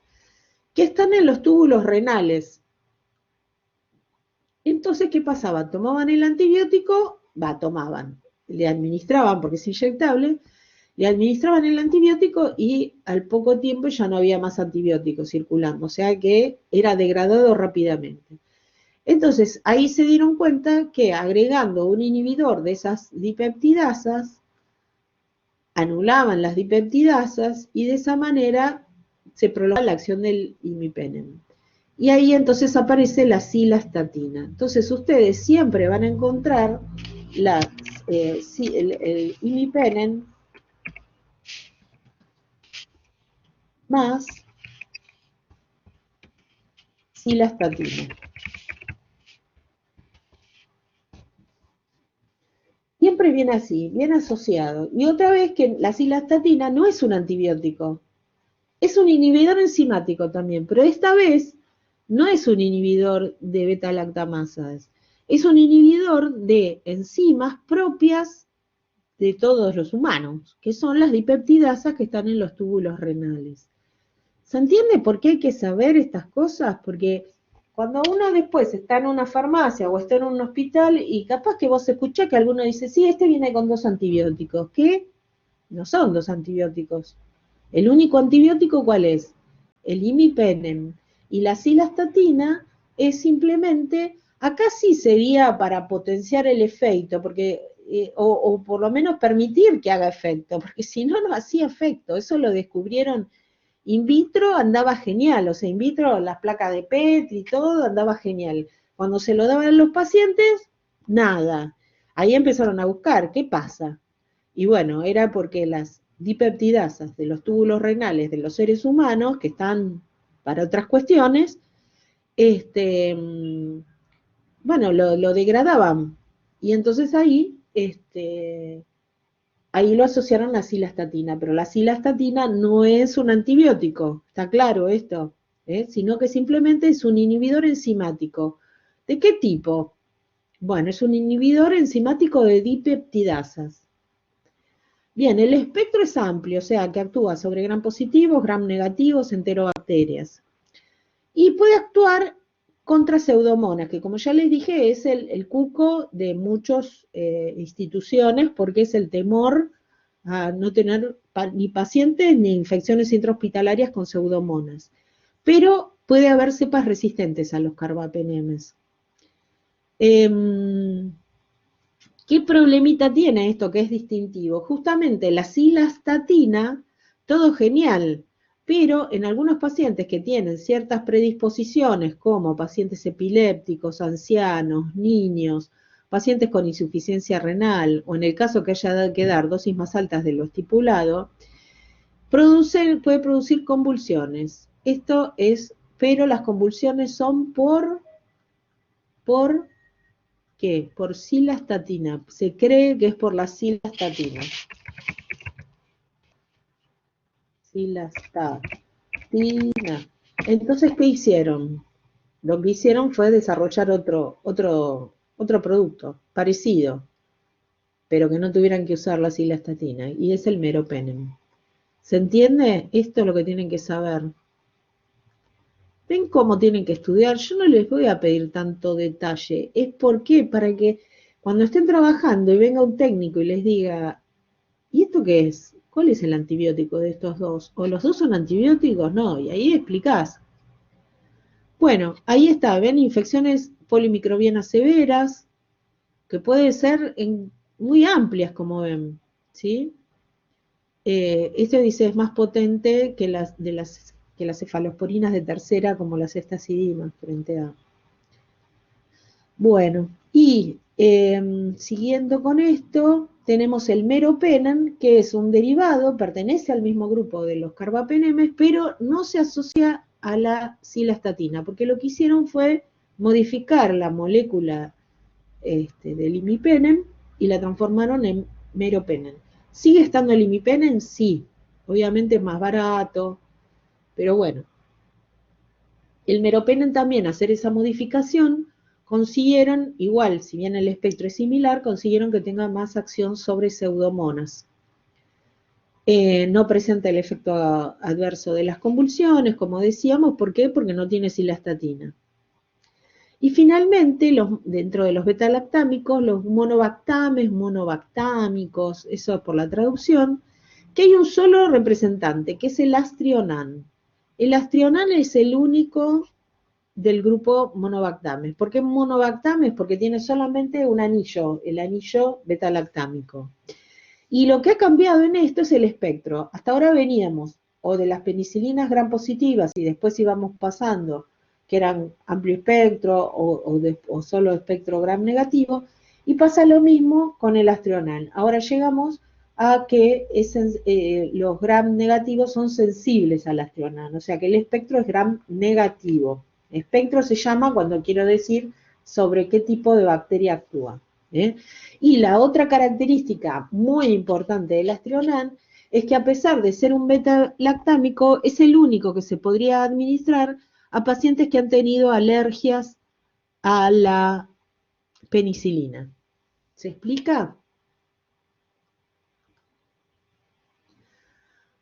que están en los túbulos renales. Entonces, ¿qué pasaba? Tomaban el antibiótico, le administraban, porque es inyectable, le administraban el antibiótico y al poco tiempo ya no había más antibióticos circulando, o sea que era degradado rápidamente. Entonces, ahí se dieron cuenta que agregando un inhibidor de esas dipeptidasas, anulaban las dipeptidasas y de esa manera se prolonga la acción del imipenem. Y ahí entonces aparece la cilastatina. Entonces ustedes siempre van a encontrar el imipenem más cilastatina. viene así, viene asociado. Y otra vez que la cilastatina no es un antibiótico, es un inhibidor enzimático también, pero esta vez no es un inhibidor de beta-lactamasas, es un inhibidor de enzimas propias de todos los humanos, que son las dipeptidasas que están en los túbulos renales. ¿Se entiende por qué hay que saber estas cosas? Porque cuando uno después está en una farmacia o está en un hospital y capaz que vos escuchás que alguno dice, sí, este viene con 2 antibióticos, que no son 2 antibióticos. El único antibiótico, ¿cuál es? El imipenem. Y la cilastatina es simplemente, acá sí sería para potenciar el efecto, porque, o por lo menos permitir que haga efecto, porque si no, no hacía efecto. Eso lo descubrieron in vitro, andaba genial. O sea, in vitro, las placas de Petri y todo, andaba genial. Cuando se lo daban a los pacientes, nada. Ahí empezaron a buscar, ¿qué pasa? Y bueno, era porque las dipeptidasas de los túbulos renales de los seres humanos, que están para otras cuestiones, bueno, lo degradaban. Y entonces ahí lo asociaron a cilastatina, pero la cilastatina no es un antibiótico, está claro esto, sino que simplemente es un inhibidor enzimático. ¿De qué tipo? Bueno, es un inhibidor enzimático de dipeptidasas. Bien, el espectro es amplio, o sea, que actúa sobre gram positivos, gram negativos, enterobacterias. Y puede actuar contra pseudomonas, que como ya les dije, es el cuco de muchas instituciones, porque es el temor a no tener ni pacientes ni infecciones intrahospitalarias con pseudomonas. Pero puede haber cepas resistentes a los carbapenemes. ¿Qué problemita tiene esto que es distintivo? Justamente la cilastatina, todo genial, pero en algunos pacientes que tienen ciertas predisposiciones, como pacientes epilépticos, ancianos, niños, pacientes con insuficiencia renal, o en el caso que haya que dar dosis más altas de lo estipulado, puede producir convulsiones. Esto es, pero las convulsiones son ¿por qué? Por cilastatina. Se cree que es por la cilastatina. Cilastatina. Entonces, ¿qué hicieron? Lo que hicieron fue desarrollar otro producto parecido, pero que no tuvieran que usar la cilastatina, y es el meropenem. ¿Se entiende? Esto es lo que tienen que saber. ¿Ven cómo tienen que estudiar? Yo no les voy a pedir tanto detalle. ¿Es por qué? Para que cuando estén trabajando y venga un técnico y les diga, ¿y esto qué es? ¿Cuál es el antibiótico de estos dos? ¿O los dos son antibióticos? No, y ahí explicás. Bueno, ahí está, ven infecciones polimicrobianas severas, que pueden ser muy amplias, como ven, ¿sí? Esto dice es más potente que las cefalosporinas de tercera, como las estacidimas, frente a... Bueno, y siguiendo con esto, tenemos el meropenem, que es un derivado, pertenece al mismo grupo de los carbapenemes, pero no se asocia a la cilastatina, porque lo que hicieron fue modificar la molécula del imipenem y la transformaron en meropenem. ¿Sigue estando el imipenem? Sí, obviamente es más barato, pero bueno. El meropenem también, hacer esa modificación, consiguieron, igual, si bien el espectro es similar, consiguieron que tenga más acción sobre pseudomonas. No presenta el efecto adverso de las convulsiones, como decíamos, ¿por qué? Porque no tiene cilastatina. Y finalmente, dentro de los beta-lactámicos, los monobactámicos, eso es por la traducción, que hay un solo representante, que es el astrionan. El astrionan es el único del grupo monobactames. ¿Por qué monobactames? Porque tiene solamente un anillo, el anillo beta-lactámico. Y lo que ha cambiado en esto es el espectro. Hasta ahora veníamos o de las penicilinas gram positivas y después íbamos pasando, que eran amplio espectro o solo espectro gram negativo, y pasa lo mismo con el astrional. Ahora llegamos a que los gram negativos son sensibles al astrional, o sea que el espectro es gram negativo. Espectro se llama cuando quiero decir sobre qué tipo de bacteria actúa. Y la otra característica muy importante del Astrionan es que a pesar de ser un beta-lactámico, es el único que se podría administrar a pacientes que han tenido alergias a la penicilina. ¿Se explica?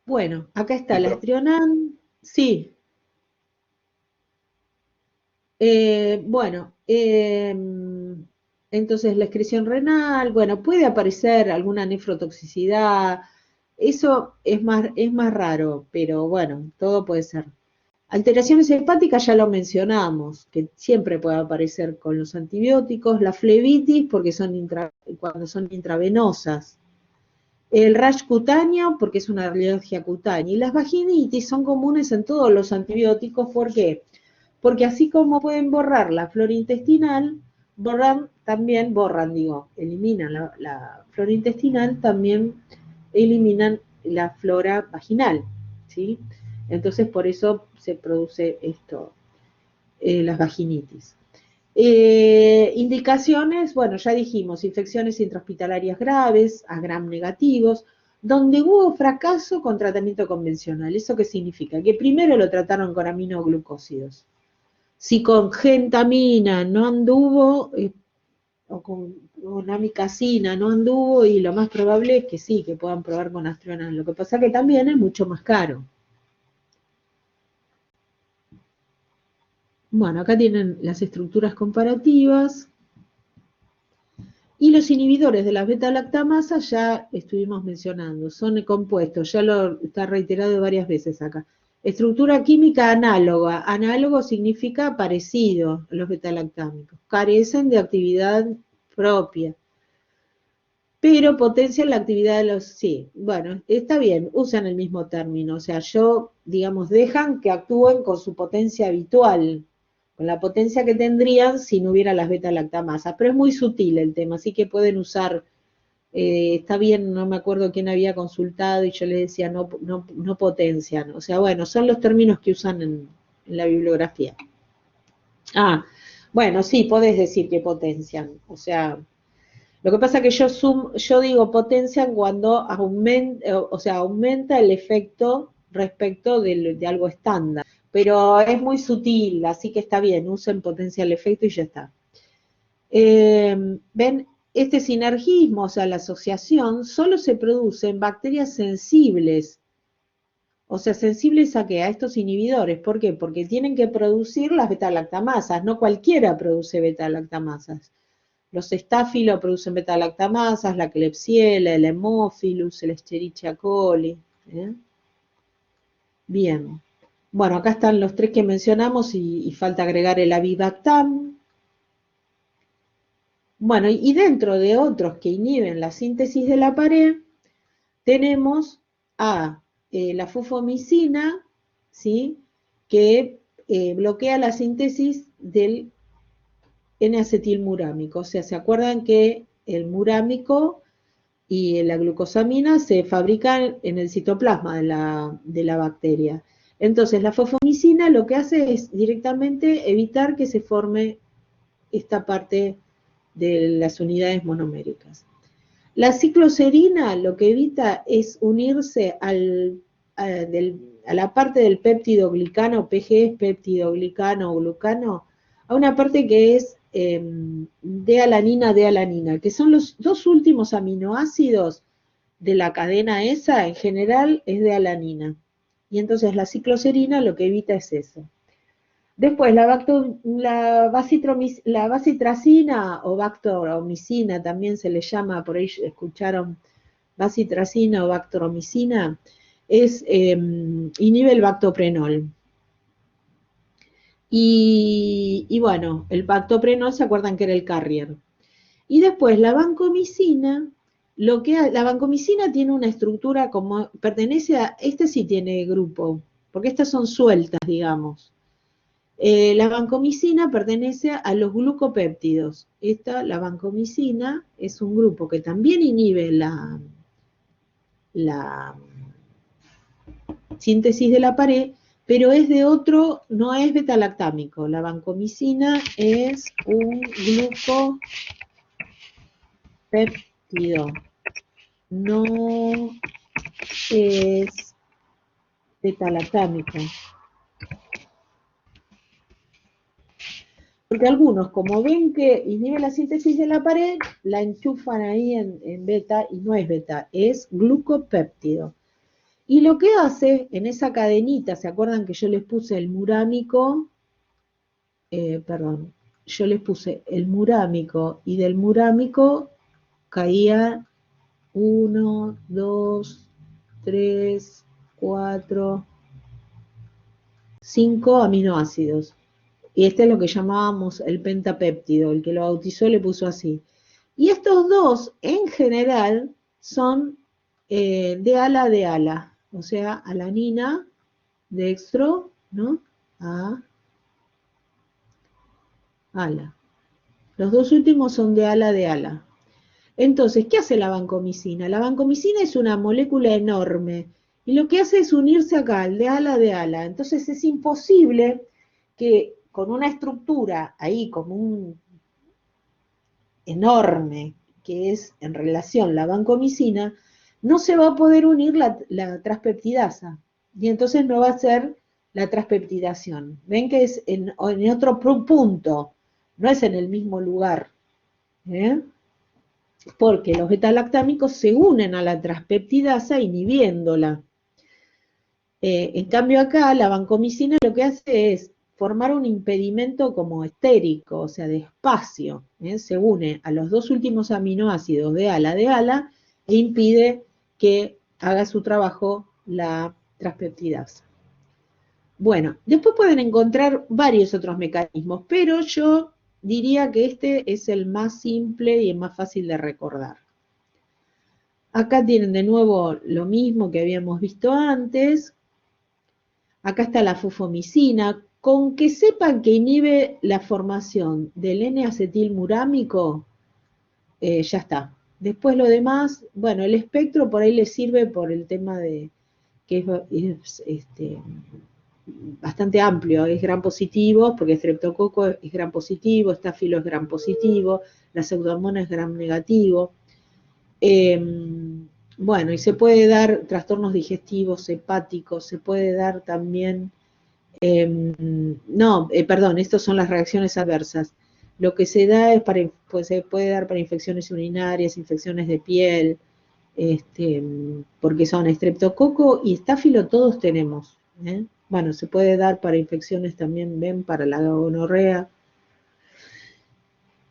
Bueno, acá está el Astrionan. Sí. Bueno, entonces la excreción renal, bueno, puede aparecer alguna nefrotoxicidad, eso es más raro, pero bueno, todo puede ser. Alteraciones hepáticas ya lo mencionamos, que siempre puede aparecer con los antibióticos, la flebitis porque cuando son intravenosas, el rash cutáneo porque es una alergia cutánea, y las vaginitis son comunes en todos los antibióticos, ¿por qué? Porque así como pueden borrar la flora intestinal, eliminan la flora intestinal, también eliminan la flora vaginal, ¿sí? Entonces por eso se produce esto, las vaginitis. Indicaciones, bueno, ya dijimos, infecciones intrahospitalarias graves, a gram negativos, donde hubo fracaso con tratamiento convencional. ¿Eso qué significa? Que primero lo trataron con aminoglucósidos. Si con gentamina no anduvo, o con amicacina no anduvo, y lo más probable es que sí, que puedan probar con Astrionan. Lo que pasa que también es mucho más caro. Bueno, acá tienen las estructuras comparativas. Y los inhibidores de las beta-lactamasas ya estuvimos mencionando, son compuestos, ya lo está reiterado varias veces acá. Estructura química análoga. Análogo significa parecido a los beta-lactámicos. Carecen de actividad propia, pero potencian la actividad de los... Sí, bueno, está bien, usan el mismo término. O sea, digamos, dejan que actúen con su potencia habitual, con la potencia que tendrían si no hubiera las beta-lactamasas. Pero es muy sutil el tema, así que pueden usar... está bien, no me acuerdo quién había consultado y yo les decía no potencian. O sea, bueno, son los términos que usan en la bibliografía. Ah, bueno, sí, podés decir que potencian. O sea, lo que pasa es que yo digo potencian cuando aumenta el efecto respecto de algo estándar. Pero es muy sutil, así que está bien, usen potencia el efecto y ya está. ¿Ven? Este sinergismo, o sea, la asociación, solo se produce en bacterias sensibles. O sea, sensibles a qué? A estos inhibidores. ¿Por qué? Porque tienen que producir las beta-lactamasas. No cualquiera produce beta-lactamasas. Los estáfilos producen beta-lactamasas, la Klebsiella, el Haemophilus, el Escherichia coli. Bien. Bueno, acá están los tres que mencionamos y falta agregar el Avibactam. Bueno, y dentro de otros que inhiben la síntesis de la pared, tenemos a la fufomicina, ¿sí? Que bloquea la síntesis del N-acetilmurámico. O sea, ¿se acuerdan que el murámico y la glucosamina se fabrican en el citoplasma de la bacteria? Entonces, la fufomicina lo que hace es directamente evitar que se forme esta parte de las unidades monoméricas. La cicloserina lo que evita es unirse a la parte del péptido glicano, PG es péptido glicano o glucano, a una parte que es D-alanina, que son los dos últimos aminoácidos de la cadena esa, en general es D-alanina. Y entonces la cicloserina lo que evita es eso. Después, la bacitracina o bactoromicina, también se le llama, por ahí escucharon bacitracina o bactoromicina, inhibe el bactoprenol. Y bueno, el bactoprenol, ¿se acuerdan que era el carrier? Y después, la vancomicina, la vancomicina tiene una estructura como, pertenece a, este sí tiene grupo, porque estas son sueltas, digamos. La vancomicina pertenece a los glucopéptidos. La vancomicina, es un grupo que también inhibe la síntesis de la pared, pero es de otro, no es beta-lactámico. La vancomicina es un péptido no es beta-lactámico. Porque algunos, como ven que inhibe la síntesis de la pared, la enchufan ahí en beta y no es beta, es glucopéptido. Y lo que hace en esa cadenita, ¿se acuerdan que yo les puse el murámico? Perdón, yo les puse el murámico y del murámico caía 1, 2, 3, 4, 5 aminoácidos. Y este es lo que llamábamos el pentapéptido, el que lo bautizó le puso así. Y estos dos, en general, son de ala, o sea, alanina, dextro, ¿no? A, ala. Los dos últimos son de ala. Entonces, ¿qué hace la vancomicina? La vancomicina es una molécula enorme y lo que hace es unirse acá, al de ala. Entonces es imposible que con una estructura ahí como un enorme, que es en relación la vancomicina, no se va a poder unir la transpeptidasa y entonces no va a ser la transpeptidación. Ven que es en otro punto, no es en el mismo lugar. ¿Eh? Porque los beta-lactámicos se unen a la transpeptidasa inhibiéndola. En cambio acá la vancomicina lo que hace es formar un impedimento como estérico, o sea, de espacio. Se une a los dos últimos aminoácidos de ala e impide que haga su trabajo la transpeptidasa. Bueno, después pueden encontrar varios otros mecanismos, pero yo diría que este es el más simple y el más fácil de recordar. Acá tienen de nuevo lo mismo que habíamos visto antes. Acá está la fufomicina. Con que sepan que inhibe la formación del N-acetilmurámico, ya está. Después lo demás, bueno, el espectro por ahí les sirve por el tema de que es bastante amplio, es gram positivo, porque Streptococo es gram positivo, Staphylo es gram positivo, la Pseudomonas es gram negativo. Bueno, y se puede dar trastornos digestivos, hepáticos, se puede dar también, perdón, estas son las reacciones adversas. Lo que se da es pues se puede dar para infecciones urinarias, infecciones de piel, porque son estreptococo y estáfilo todos tenemos. Bueno, se puede dar para infecciones también, ven, para la gonorrea.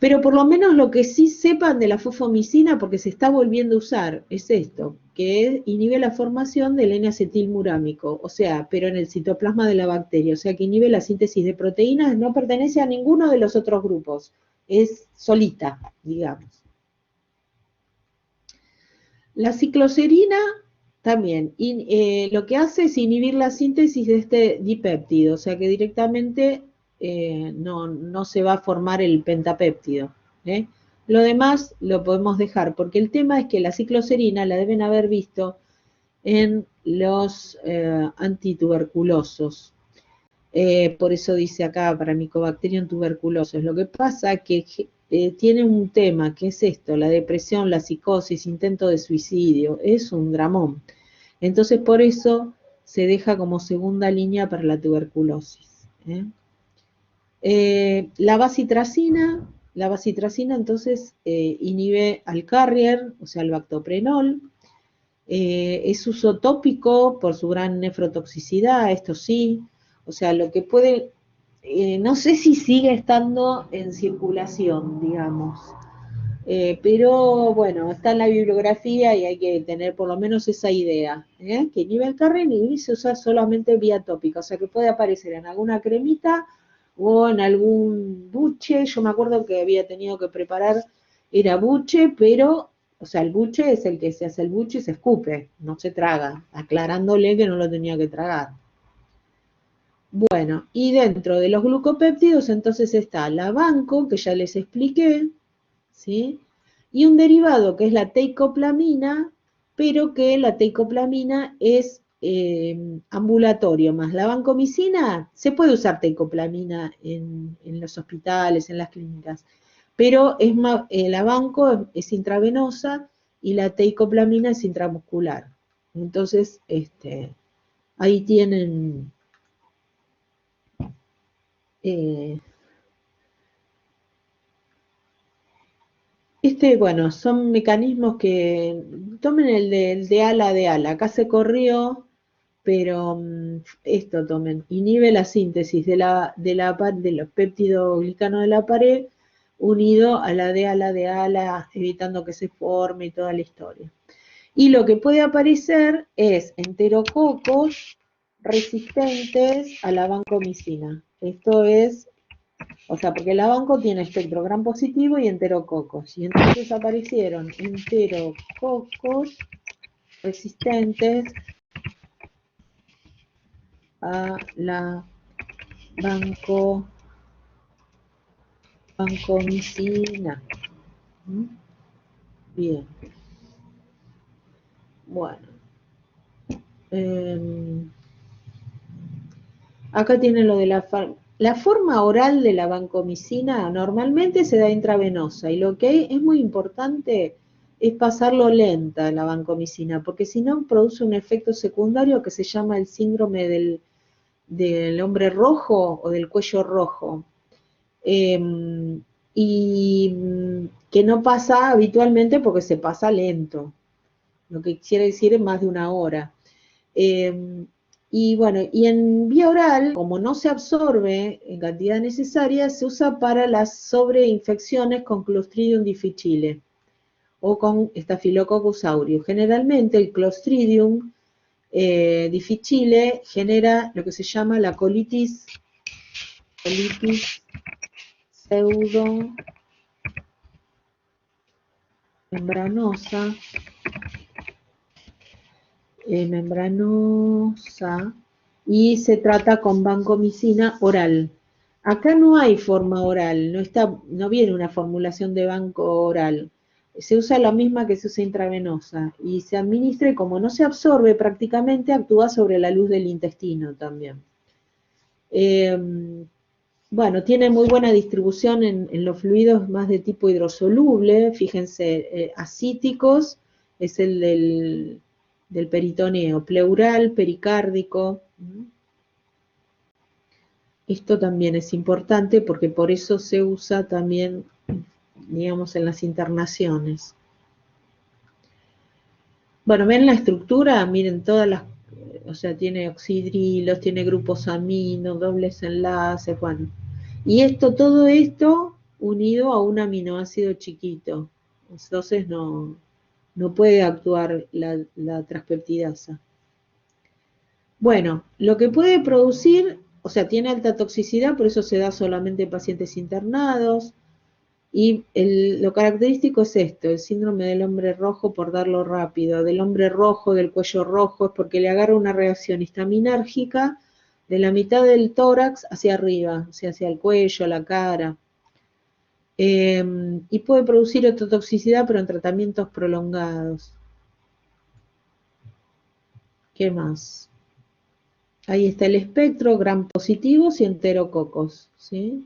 Pero por lo menos lo que sí sepan de la fufomicina, porque se está volviendo a usar, es esto, que inhibe la formación del N-acetilmurámico, o sea, pero en el citoplasma de la bacteria, o sea, que inhibe la síntesis de proteínas, no pertenece a ninguno de los otros grupos, es solita, digamos. La cicloserina también, lo que hace es inhibir la síntesis de este dipéptido, o sea que directamente no se va a formar el pentapéptido. Lo demás lo podemos dejar, porque el tema es que la cicloserina la deben haber visto en los antituberculosos. Por eso dice acá para Mycobacterium tuberculosis. Lo que pasa es que tiene un tema, que es esto, la depresión, la psicosis, intento de suicidio, es un dramón. Entonces por eso se deja como segunda línea para la tuberculosis. La bacitracina entonces inhibe al carrier, o sea, al bactoprenol. Es uso tópico por su gran nefrotoxicidad, esto sí. O sea, lo que puede, no sé si sigue estando en circulación, digamos. Pero bueno, está en la bibliografía y hay que tener por lo menos esa idea, que inhibe el carrier y se usa solamente vía tópica, o sea que puede aparecer en alguna cremita o en algún buche. Yo me acuerdo que había tenido que preparar, era buche, pero, o sea, el buche es el que se hace el buche y se escupe, no se traga, aclarándole que no lo tenía que tragar. Bueno, y dentro de los glucopéptidos entonces está la vanco, que ya les expliqué, ¿sí? Y un derivado que es la teicoplamina, pero que la teicoplamina es ambulatorio más. La vancomicina, se puede usar teicoplamina en los hospitales, en las clínicas, pero es más, la banco es intravenosa y la teicoplamina es intramuscular. Entonces, ahí tienen bueno, son mecanismos que tomen el de ala de ala. Acá se corrió, pero esto tomen, inhibe la síntesis de los péptidos-glicanos de la pared unido a la de ala, evitando que se forme y toda la historia. Y lo que puede aparecer es enterococos resistentes a la vancomicina. Esto es, o sea, porque la banco tiene espectro gram positivo y enterococos. Y entonces aparecieron enterococos resistentes a la vancomicina. Bien. Bueno. Acá tienen lo de la forma oral de la vancomicina normalmente se da intravenosa y lo que es muy importante es pasarlo lenta la vancomicina, porque si no produce un efecto secundario que se llama el síndrome del hombre rojo o del cuello rojo. Y que no pasa habitualmente porque se pasa lento, lo que quiere decir más de una hora. Y bueno, y en vía oral, como no se absorbe en cantidad necesaria, se usa para las sobreinfecciones con Clostridium difficile o con Staphylococcus aureus. Generalmente el Clostridium difficile genera lo que se llama la colitis pseudo membranosa, y se trata con vancomicina oral. Acá no hay forma oral, no viene una formulación de banco oral. Se usa la misma que se usa intravenosa y se administra y como no se absorbe prácticamente, actúa sobre la luz del intestino también. Bueno, tiene muy buena distribución en los fluidos más de tipo hidrosoluble, fíjense, acíticos, es el del peritoneo, pleural, pericárdico. Esto también es importante porque por eso se usa también, digamos, en las internaciones. Bueno, ven la estructura, miren todas las, o sea, tiene oxidrilos, tiene grupos amino, dobles enlaces, bueno. Y todo esto unido a un aminoácido chiquito. Entonces no puede actuar la transpeptidasa. Bueno, lo que puede producir, o sea, tiene alta toxicidad, por eso se da solamente en pacientes internados. Y lo característico es esto, el síndrome del hombre rojo, por darlo rápido, del hombre rojo, del cuello rojo, es porque le agarra una reacción histaminérgica de la mitad del tórax hacia arriba, o sea, hacia el cuello, la cara. Y puede producir ototoxicidad, pero en tratamientos prolongados. ¿Qué más? Ahí está el espectro, gram positivos y enterococos, ¿sí?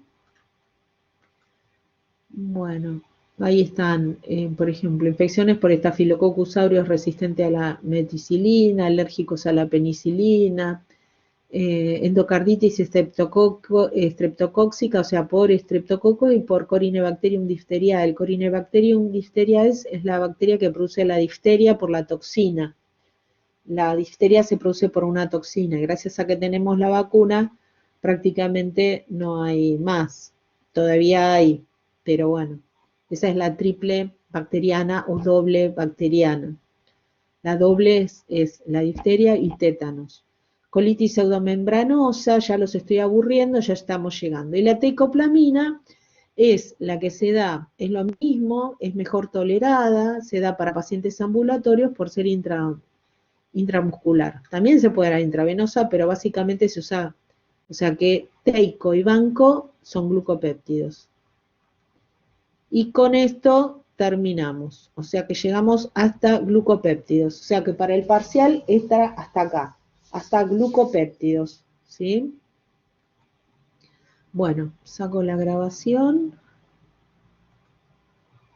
Bueno, ahí están, por ejemplo, infecciones por Staphylococcus aureus resistente a la meticilina, alérgicos a la penicilina, endocarditis estreptocóxica, o sea, por estreptococo y por Corynebacterium diphtheriae. El Corynebacterium diphtheriae es la bacteria que produce la difteria por la toxina. La difteria se produce por una toxina. Gracias a que tenemos la vacuna, prácticamente no hay más. Todavía hay, pero bueno, esa es la triple bacteriana o doble bacteriana. La doble es la difteria y tétanos. Colitis pseudomembranosa, ya los estoy aburriendo, ya estamos llegando. Y la teicoplamina es la que se da, es lo mismo, es mejor tolerada, se da para pacientes ambulatorios por ser intramuscular. También se puede dar intravenosa, pero básicamente se usa, o sea que teico y banco son glucopéptidos. Y con esto terminamos, o sea que llegamos hasta glucopéptidos, o sea que para el parcial está hasta acá, hasta glucopéptidos, ¿sí? Bueno, saco la grabación.